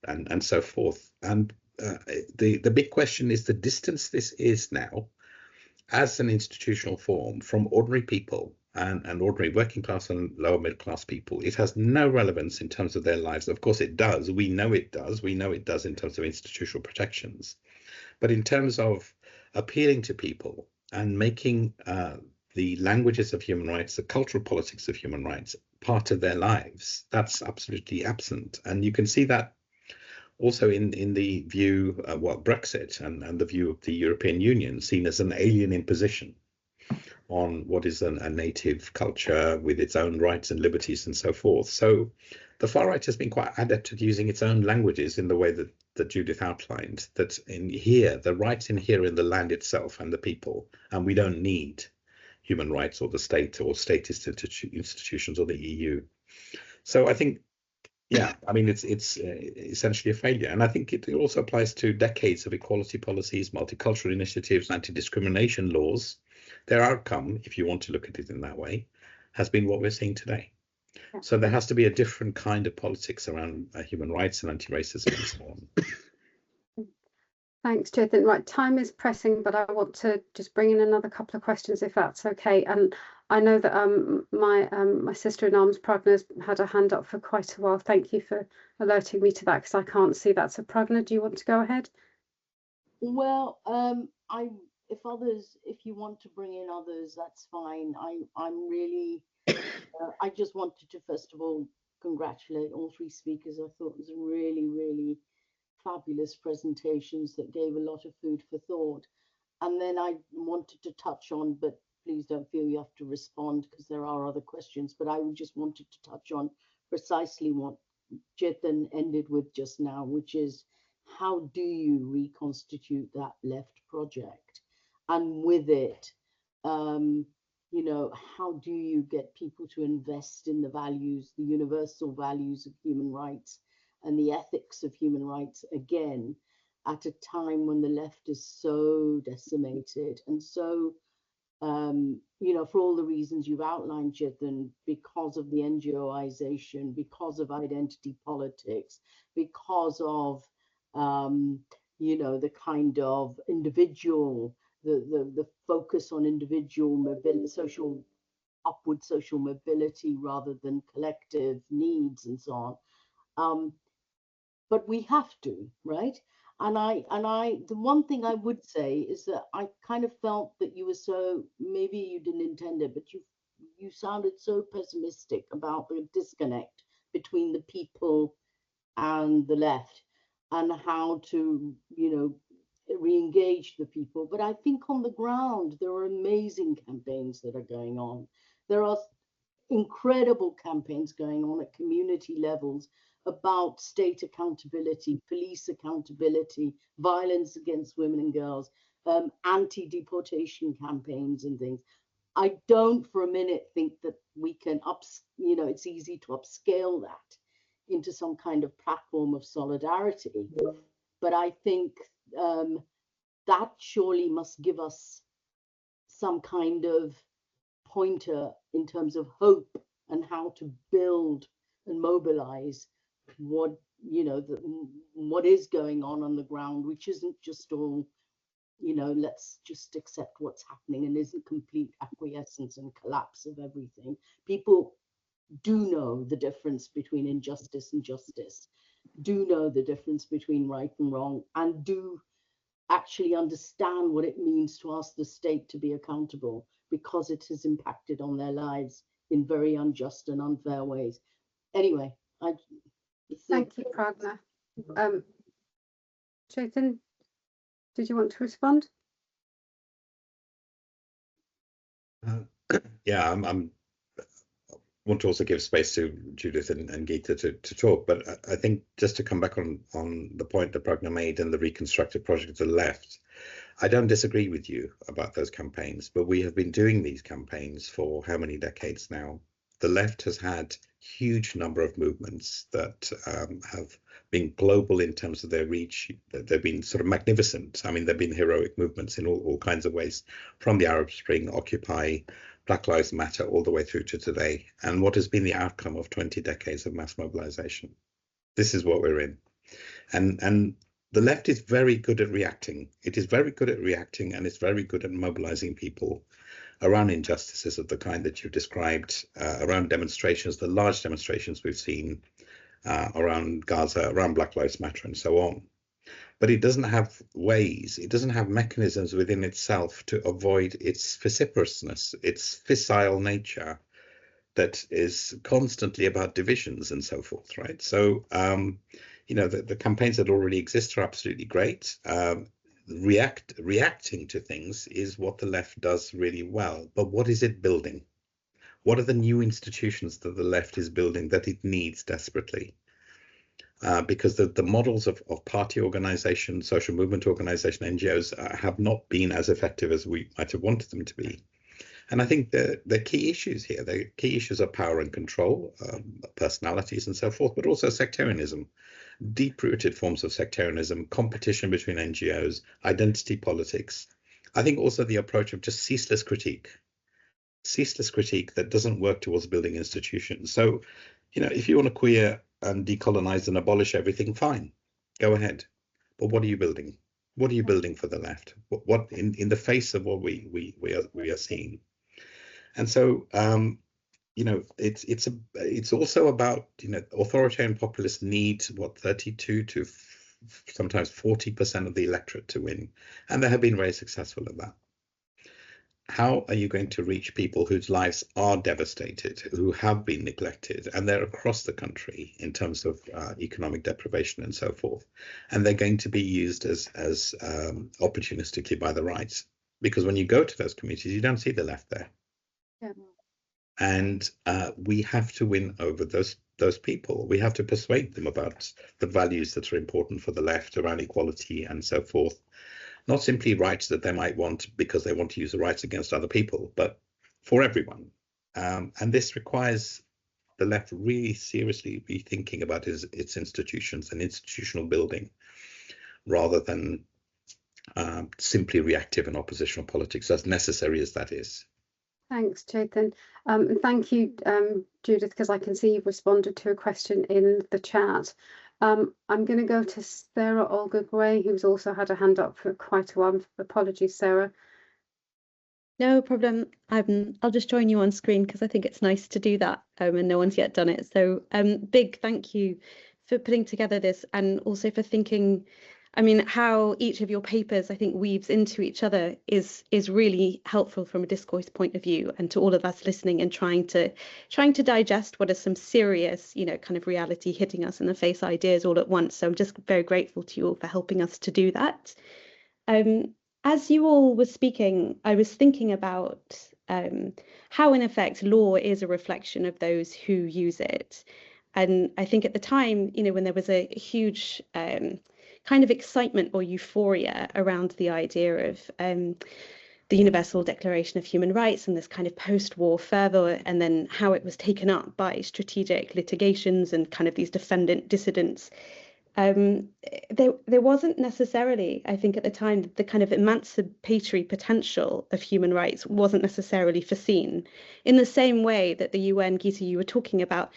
Speaker 4: and so forth. And the big question is the distance this is now as an institutional form from ordinary people and ordinary working class and lower middle class people. It has no relevance in terms of their lives. Of course it does. We know it does. We know it does in terms of institutional protections. But in terms of appealing to people and making the languages of human rights, the cultural politics of human rights, part of their lives, that's absolutely absent. And you can see that also in the view, Brexit and the view of the European Union, seen as an alien imposition on what is a native culture with its own rights and liberties and so forth. So the far right has been quite adept at using its own languages in the way that Judith outlined, that in here, the rights inhere in the land itself and the people, and we don't need human rights or the state or statist institutions or the EU. So I think, yeah, I mean, it's essentially a failure. And I think it also applies to decades of equality policies, multicultural initiatives, anti-discrimination laws. Their outcome, if you want to look at it in that way, has been what we're seeing today. Yeah. So there has to be a different kind of politics around human rights and anti-racism and so on.
Speaker 1: Thanks, Chetan. Right, time is pressing, but I want to just bring in another couple of questions, if that's okay. And I know that my sister-in-arms, Pragna's had her hand up for quite a while. Thank you for alerting me to that, because I can't see that. So Pragna, do you want to go ahead?
Speaker 6: Well, if you want to bring in others, that's fine. I'm really, I just wanted to first of all congratulate all three speakers. I thought it was really, really fabulous presentations that gave a lot of food for thought. And then I wanted to touch on, but please don't feel you have to respond because there are other questions, but I just wanted to touch on precisely what Chetan ended with just now, which is how do you reconstitute that left project? And with it, how do you get people to invest in the values, the universal values of human rights and the ethics of human rights again, at a time when the left is so decimated and so, for all the reasons you've outlined, Chetan, because of the NGOization, because of identity politics, because of, the kind of individual, the focus on individual mobility, upward social mobility rather than collective needs and so on. But we have to, right? And the one thing I would say is that I kind of felt that you were so, maybe you didn't intend it, but you sounded so pessimistic about the disconnect between the people and the left and how to, re-engage the people. But I think on the ground, there are amazing campaigns that are going on. There are incredible campaigns going on at community levels about state accountability, police accountability, violence against women and girls, anti-deportation campaigns and things. I don't for a minute think that we can it's easy to upscale that into some kind of platform of solidarity. But I think that surely must give us some kind of pointer in terms of hope and how to build and mobilize what is going on the ground, which isn't just all let's just accept what's happening and isn't complete acquiescence and collapse of everything. People do know the difference between injustice and justice, do know the difference between right and wrong, and do actually understand what it means to ask the state to be accountable, because it has impacted on their lives in very unjust and unfair ways. Anyway,
Speaker 1: thank you, Pragna. Chetan, did you want to respond?
Speaker 4: Yeah, I want to also give space to Judith and Gita to talk, but I think just to come back on the point that Pragna made and the reconstructive project of the left, I don't disagree with you about those campaigns, but we have been doing these campaigns for how many decades now? The left has had huge number of movements that have been global in terms of their reach. They've been sort of magnificent. I mean, they've been heroic movements in all kinds of ways, from the Arab Spring, Occupy, Black Lives Matter, all the way through to today. And what has been the outcome of 20 decades of mass mobilization? This is what we're in. And the left is very good at reacting. It is very good at reacting, and it's very good at mobilizing people around injustices of the kind that you've described, around demonstrations, the large demonstrations we've seen around Gaza, around Black Lives Matter, and so on. But it doesn't have ways, it doesn't have mechanisms within itself to avoid its vociferousness, its fissile nature that is constantly about divisions and so forth, right? So, you know, the campaigns that already exist are absolutely great. Reacting to things is what the left does really well. But what is it building? What are the new institutions that the left is building that it needs desperately? Because the models of party organization, social movement organization, NGOs have not been as effective as we might have wanted them to be. And I think the key issues here, the key issues are power and control, personalities and so forth, but also sectarianism, deep-rooted forms of sectarianism, competition between NGOs, identity politics. I think also the approach of just ceaseless critique that doesn't work towards building institutions. So, you know, if you want to queer and decolonize and abolish everything, fine, go ahead. But what are you building? What are you building for the left? What in the face of what we are seeing? And so, you know, it's also about, you know, authoritarian populists need 32 to sometimes 40% of the electorate to win, and they have been very successful at that. How are you going to reach people whose lives are devastated, who have been neglected, and they're across the country in terms of economic deprivation and so forth, and they're going to be used as opportunistically by the right? Because when you go to those communities, you don't see the left there.
Speaker 1: Yeah.
Speaker 4: And we have to win over those people. We have to persuade them about the values that are important for the left around equality and so forth. Not simply rights that they might want because they want to use the rights against other people, but for everyone. And this requires the left really seriously be thinking about its institutions and institutional building, rather than simply reactive and oppositional politics, as necessary as that is.
Speaker 1: Thanks, Chetan. And thank you, Judith, because I can see you've responded to a question in the chat. I'm going to go to Sarah Olga Gray, who's also had a hand up for quite a while. Apologies, Sarah.
Speaker 7: No problem. I'll just join you on screen because I think it's nice to do that, and no one's yet done it. So big thank you for putting together this, and also for thinking, I mean, how each of your papers, I think, weaves into each other is really helpful from a discourse point of view, and to all of us listening and trying to digest what are some serious, you know, kind of reality hitting us in the face ideas all at once. So I'm just very grateful to you all for helping us to do that. As you all were speaking, I was thinking about how, in effect, law is a reflection of those who use it. And I think at the time, you know, when there was a huge kind of excitement or euphoria around the idea of the Universal Declaration of Human Rights and this kind of post-war fervor, and then how it was taken up by strategic litigations and kind of these defendant dissidents, there wasn't necessarily, I think at the time, the kind of emancipatory potential of human rights wasn't necessarily foreseen in the same way that the UN, Gita, you were talking about,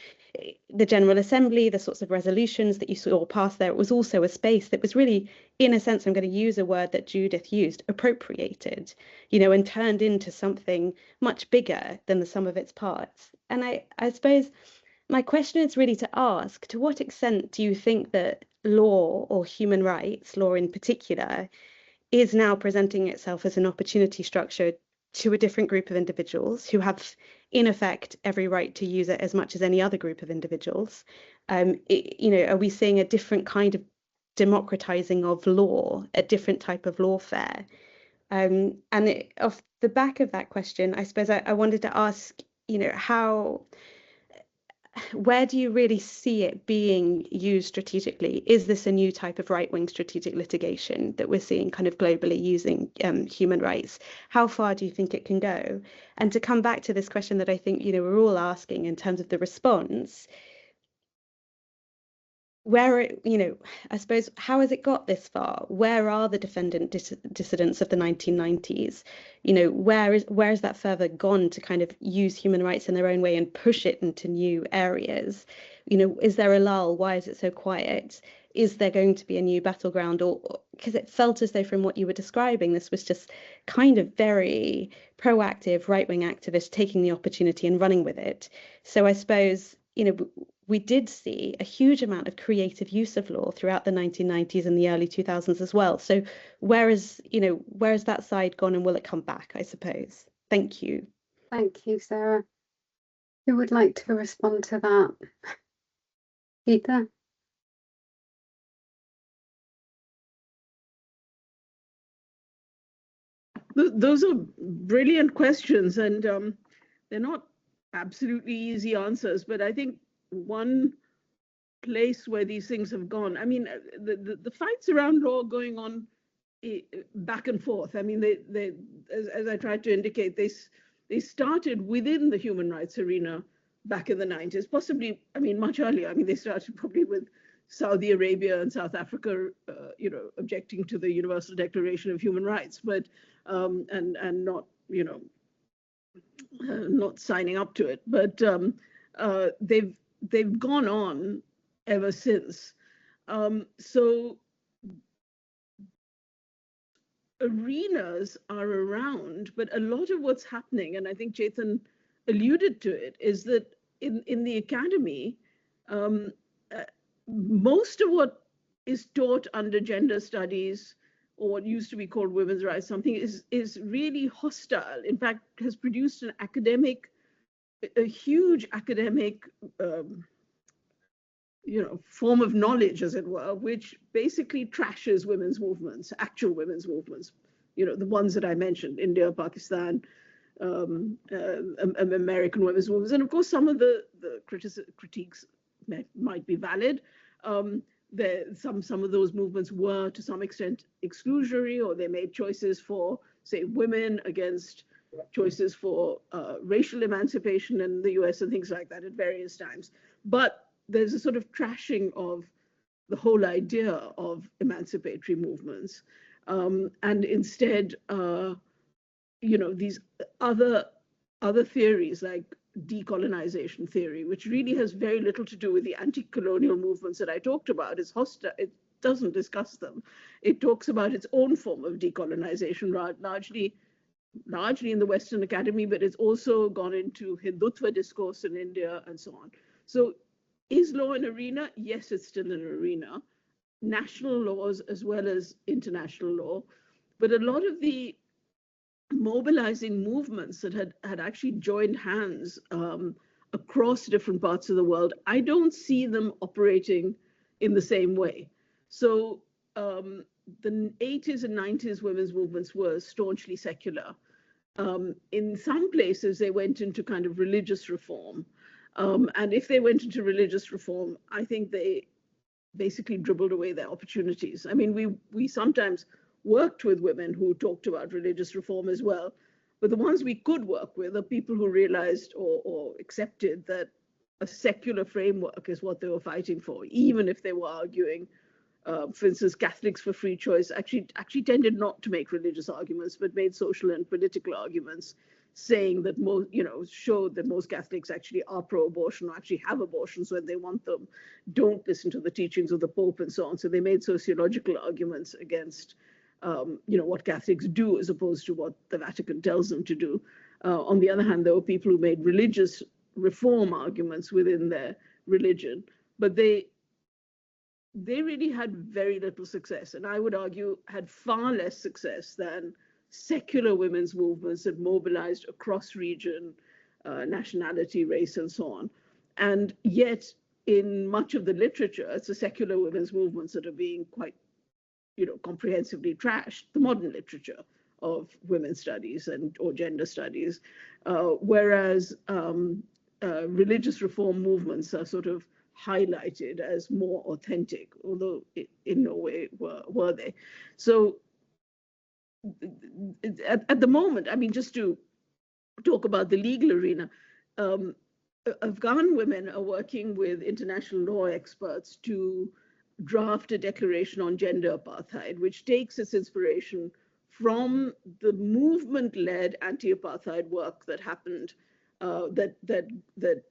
Speaker 7: the General Assembly, the sorts of resolutions that you saw pass there, it was also a space that was really, in a sense, I'm going to use a word that Judith used, appropriated, you know, and turned into something much bigger than the sum of its parts. And I suppose my question is really to ask, to what extent do you think that law, or human rights, law in particular, is now presenting itself as an opportunity structure to a different group of individuals who have, in effect, every right to use it as much as any other group of individuals? You know, are we seeing a different kind of democratizing of law, a different type of lawfare? Off the back of that question, I suppose I wanted to ask, you know, how where do you really see it being used strategically? Is this a new type of right-wing strategic litigation that we're seeing kind of globally using human rights? How far do you think it can go? And to come back to this question that I think, we're all asking in terms of the response, I suppose, how has it got this far? Where are the defendant dissidents of the 1990s? Where is that further gone to kind of use human rights in their own way and push it into new areas? Is there a lull? Why is it so quiet? Is there going to be a new battleground? Or because it felt as though from what you were describing, this was just kind of very proactive right-wing activists taking the opportunity and running with it. So I suppose, we did see a huge amount of creative use of law throughout the 1990s and the early 2000s as well. So where is that side gone, and will it come back, I suppose? Thank you.
Speaker 1: Thank you, Sarah. Who would like to respond to that? Gita?
Speaker 5: Those are brilliant questions, and they're not absolutely easy answers, but I think one place where these things have gone, I mean, the fights around law going on back and forth. I mean, they as I tried to indicate, they started within the human rights arena back in the 90s, possibly, I mean, much earlier. I mean, they started probably with Saudi Arabia and South Africa, objecting to the Universal Declaration of Human Rights, but and not, not signing up to it. But they've gone on ever since. So arenas are around, but a lot of what's happening, and I think Chetan alluded to it, is that in the academy, most of what is taught under gender studies, or what used to be called women's rights, something is really hostile. In fact, has produced a huge academic form of knowledge, as it were, which basically trashes women's movements, actual women's movements, the ones that I mentioned, India, Pakistan, American women's movements. And of course, some of the critiques might be valid. Some of those movements were to some extent exclusionary, or they made choices for, say, women against choices for racial emancipation in the US and things like that at various times. But there's a sort of trashing of the whole idea of emancipatory movements. And instead, these other theories like decolonization theory, which really has very little to do with the anti-colonial movements that I talked about, is hostile. It doesn't discuss them. It talks about its own form of decolonization, largely in the Western academy, but it's also gone into Hindutva discourse in India and so on. So is law an arena? Yes, it's still an arena. National laws as well as international law. But a lot of the mobilizing movements that had actually joined hands across different parts of the world, I don't see them operating in the same way. So the 80s and 90s women's movements were staunchly secular. In some places, they went into kind of religious reform. And if they went into religious reform, I think they basically dribbled away their opportunities. I mean, we sometimes worked with women who talked about religious reform as well, but the ones we could work with are people who realized or accepted that a secular framework is what they were fighting for, even if they were arguing, for instance, Catholics for free choice actually tended not to make religious arguments, but made social and political arguments, saying that showed that most Catholics actually are pro-abortion, or actually have abortions when they want them, don't listen to the teachings of the Pope and so on. So they made sociological arguments against what Catholics do as opposed to what the Vatican tells them to do. On the other hand, there were people who made religious reform arguments within their religion, but they really had very little success, and I would argue had far less success than secular women's movements that mobilized across region, nationality, race, and so on. And yet, in much of the literature, it's the secular women's movements that are being quite comprehensively trashed, the modern literature of women's studies or gender studies, whereas religious reform movements are sort of highlighted as more authentic, although in no way were they. So at the moment, I mean, just to talk about the legal arena, Afghan women are working with international law experts to draft a declaration on gender apartheid, which takes its inspiration from the movement-led anti-apartheid work that happened,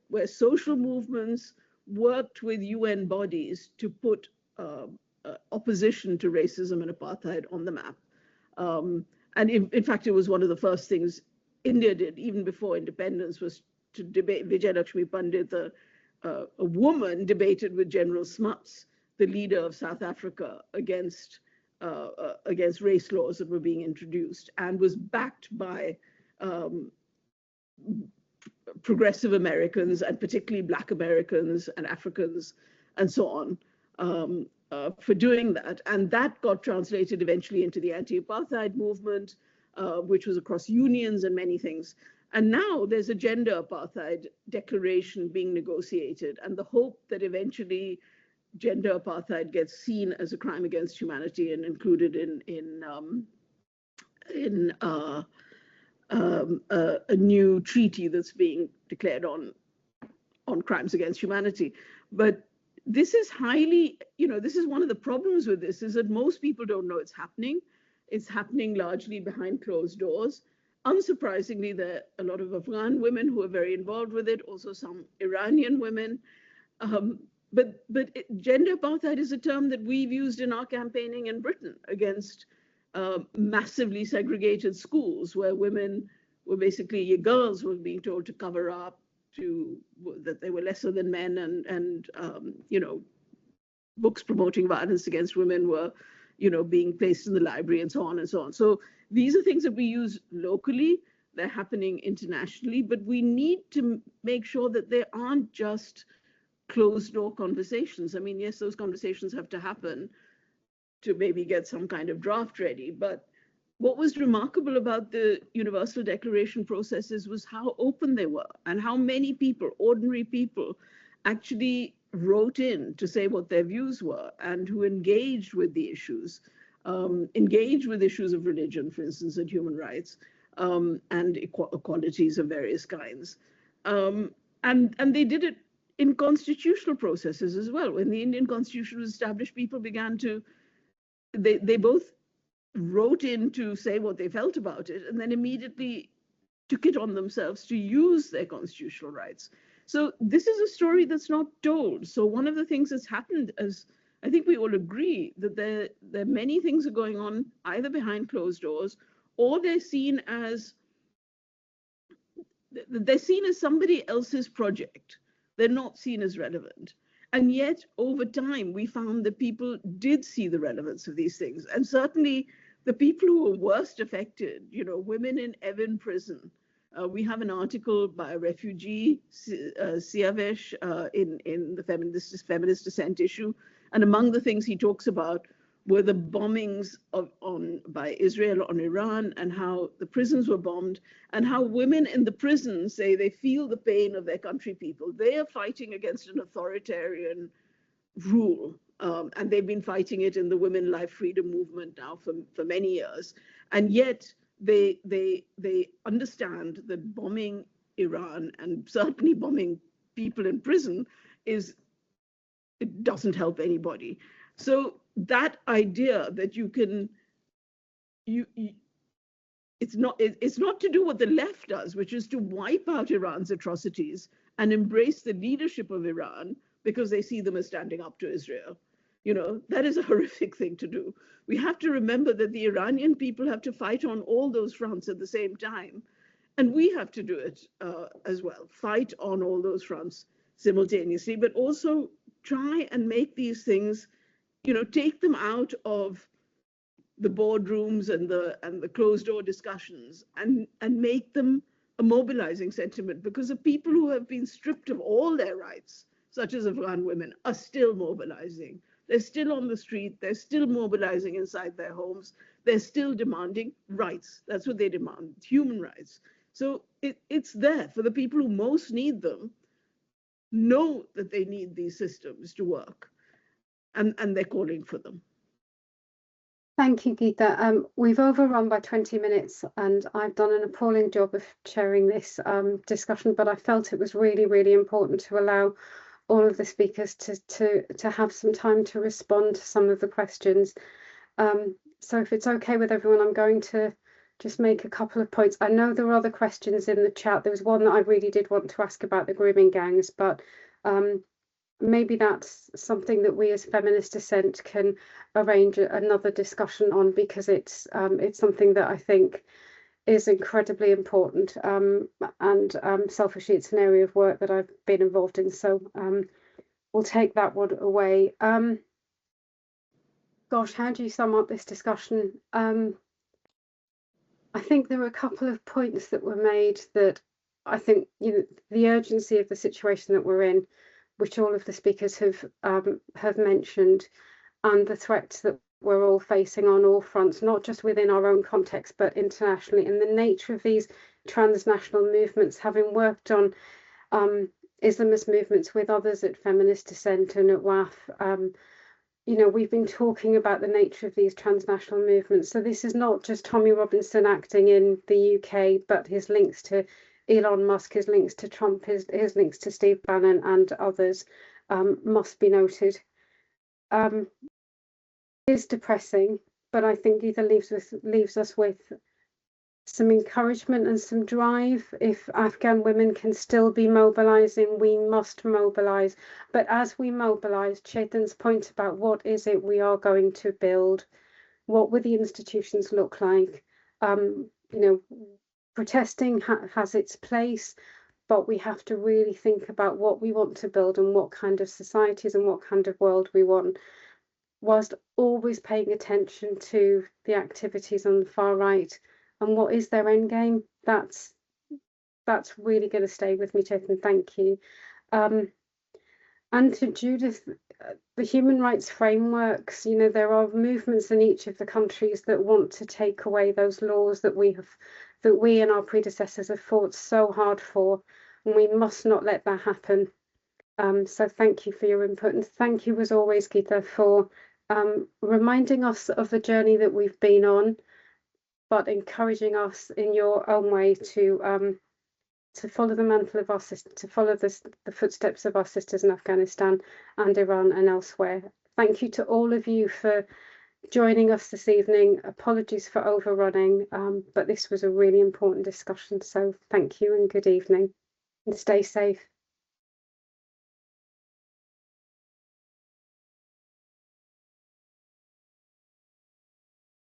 Speaker 5: where social movements worked with UN bodies to put opposition to racism and apartheid on the map. And in fact, it was one of the first things India did, even before independence, was to debate. Vijayalakshmi Pandit, a woman, debated with General Smuts, the leader of South Africa, against race laws that were being introduced, and was backed by progressive Americans, and particularly Black Americans and Africans and so on, for doing that. And that got translated eventually into the anti-apartheid movement, which was across unions and many things. And now there's a gender apartheid declaration being negotiated, and the hope that eventually gender apartheid gets seen as a crime against humanity and included in a new treaty that's being declared on crimes against humanity. But this is highly, this is one of the problems with this, is that most people don't know it's happening. It's happening largely behind closed doors. Unsurprisingly, there are a lot of Afghan women who are very involved with it, also some Iranian women. But gender apartheid is a term that we've used in our campaigning in Britain against massively segregated schools, where women were basically, girls were being told to cover up, that they were lesser than men, and books promoting violence against women were being placed in the library, and so on and so on. So these are things that we use locally. They're happening internationally, but we need to make sure that they aren't just closed door conversations. I mean, yes, those conversations have to happen to maybe get some kind of draft ready. But what was remarkable about the Universal Declaration processes was how open they were, and how many people, ordinary people, actually wrote in to say what their views were, and who engaged with the issues, engaged with issues of religion, for instance, and human rights, and equalities of various kinds. And they did it in constitutional processes as well. When the Indian Constitution was established, people began to, they both wrote in to say what they felt about it, and then immediately took it on themselves to use their constitutional rights. So this is a story that's not told. So one of the things that's happened, as I think we all agree, that there are many things are going on either behind closed doors, or they're seen as somebody else's project. They're not seen as relevant. And yet, over time, we found that people did see the relevance of these things. And certainly, the people who were worst affected, women in Evin prison. We have an article by a refugee, Siavesh, in the Feminist Dissent issue. And among the things he talks about were the bombings by Israel on Iran, and how the prisons were bombed, and how women in the prisons say they feel the pain of their country people. They are fighting against an authoritarian rule, and they've been fighting it in the women life freedom movement now for many years. And yet they understand that bombing Iran, and certainly bombing people in prison, it doesn't help anybody. So that idea that it's not to do what the left does, which is to wipe out Iran's atrocities and embrace the leadership of Iran because they see them as standing up to Israel. That is a horrific thing to do. We have to remember that the Iranian people have to fight on all those fronts at the same time. And we have to do it as well, fight on all those fronts simultaneously, but also try and make these things, take them out of the boardrooms and the closed door discussions, and make them a mobilizing sentiment, because the people who have been stripped of all their rights, such as Afghan women, are still mobilizing. They're still on the street. They're still mobilizing inside their homes. They're still demanding rights. That's what they demand, human rights. So it's there for the people who most need them, know that they need these systems to work, and they're calling for them.
Speaker 1: Thank you, Gita. We've overrun by 20 minutes and I've done an appalling job of chairing this discussion, but I felt it was really, really important to allow all of the speakers to have some time to respond to some of the questions. So if it's okay with everyone, I'm going to just make a couple of points. I know there are other questions in the chat. There was one that I really did want to ask about the grooming gangs, but maybe that's something that we as Feminist Dissent can arrange another discussion on, because it's something that I think is incredibly important, and selfishly it's an area of work that I've been involved in, so we'll take that one away. Gosh, how do you sum up this discussion? I think there were a couple of points that were made that I think, you know, the urgency of the situation that we're in, which all of the speakers have mentioned, and the threats that we're all facing on all fronts, not just within our own context, but internationally, and the nature of these transnational movements, having worked on Islamist movements with others at Feminist Dissent and at WAF, you know, we've been talking about the nature of these transnational movements. So this is not just Tommy Robinson acting in the UK, but his links to Elon Musk, his links to Trump, his links to Steve Bannon and others must be noted. It is depressing, but I think Gita leaves us with some encouragement and some drive. If Afghan women can still be mobilizing, we must mobilize. But as we mobilize, Chetan's point about what is it we are going to build, what will the institutions look like? You know, protesting has its place, but we have to really think about what we want to build and what kind of societies and what kind of world we want, whilst always paying attention to the activities on the far right and what is their end game. That's really going to stay with me, Chetan. Thank you. And to Judith, the human rights frameworks, you know, there are movements in each of the countries that want to take away those laws that we and our predecessors have fought so hard for, and we must not let that happen. So thank you for your input, and thank you as always, Gita, for reminding us of the journey that we've been on, but encouraging us in your own way to follow the mantle of our sister, to follow the footsteps of our sisters in Afghanistan and Iran and elsewhere. Thank you to all of you for joining us this evening. Apologies for overrunning, but this was a really important discussion. So thank you and good evening, and stay safe.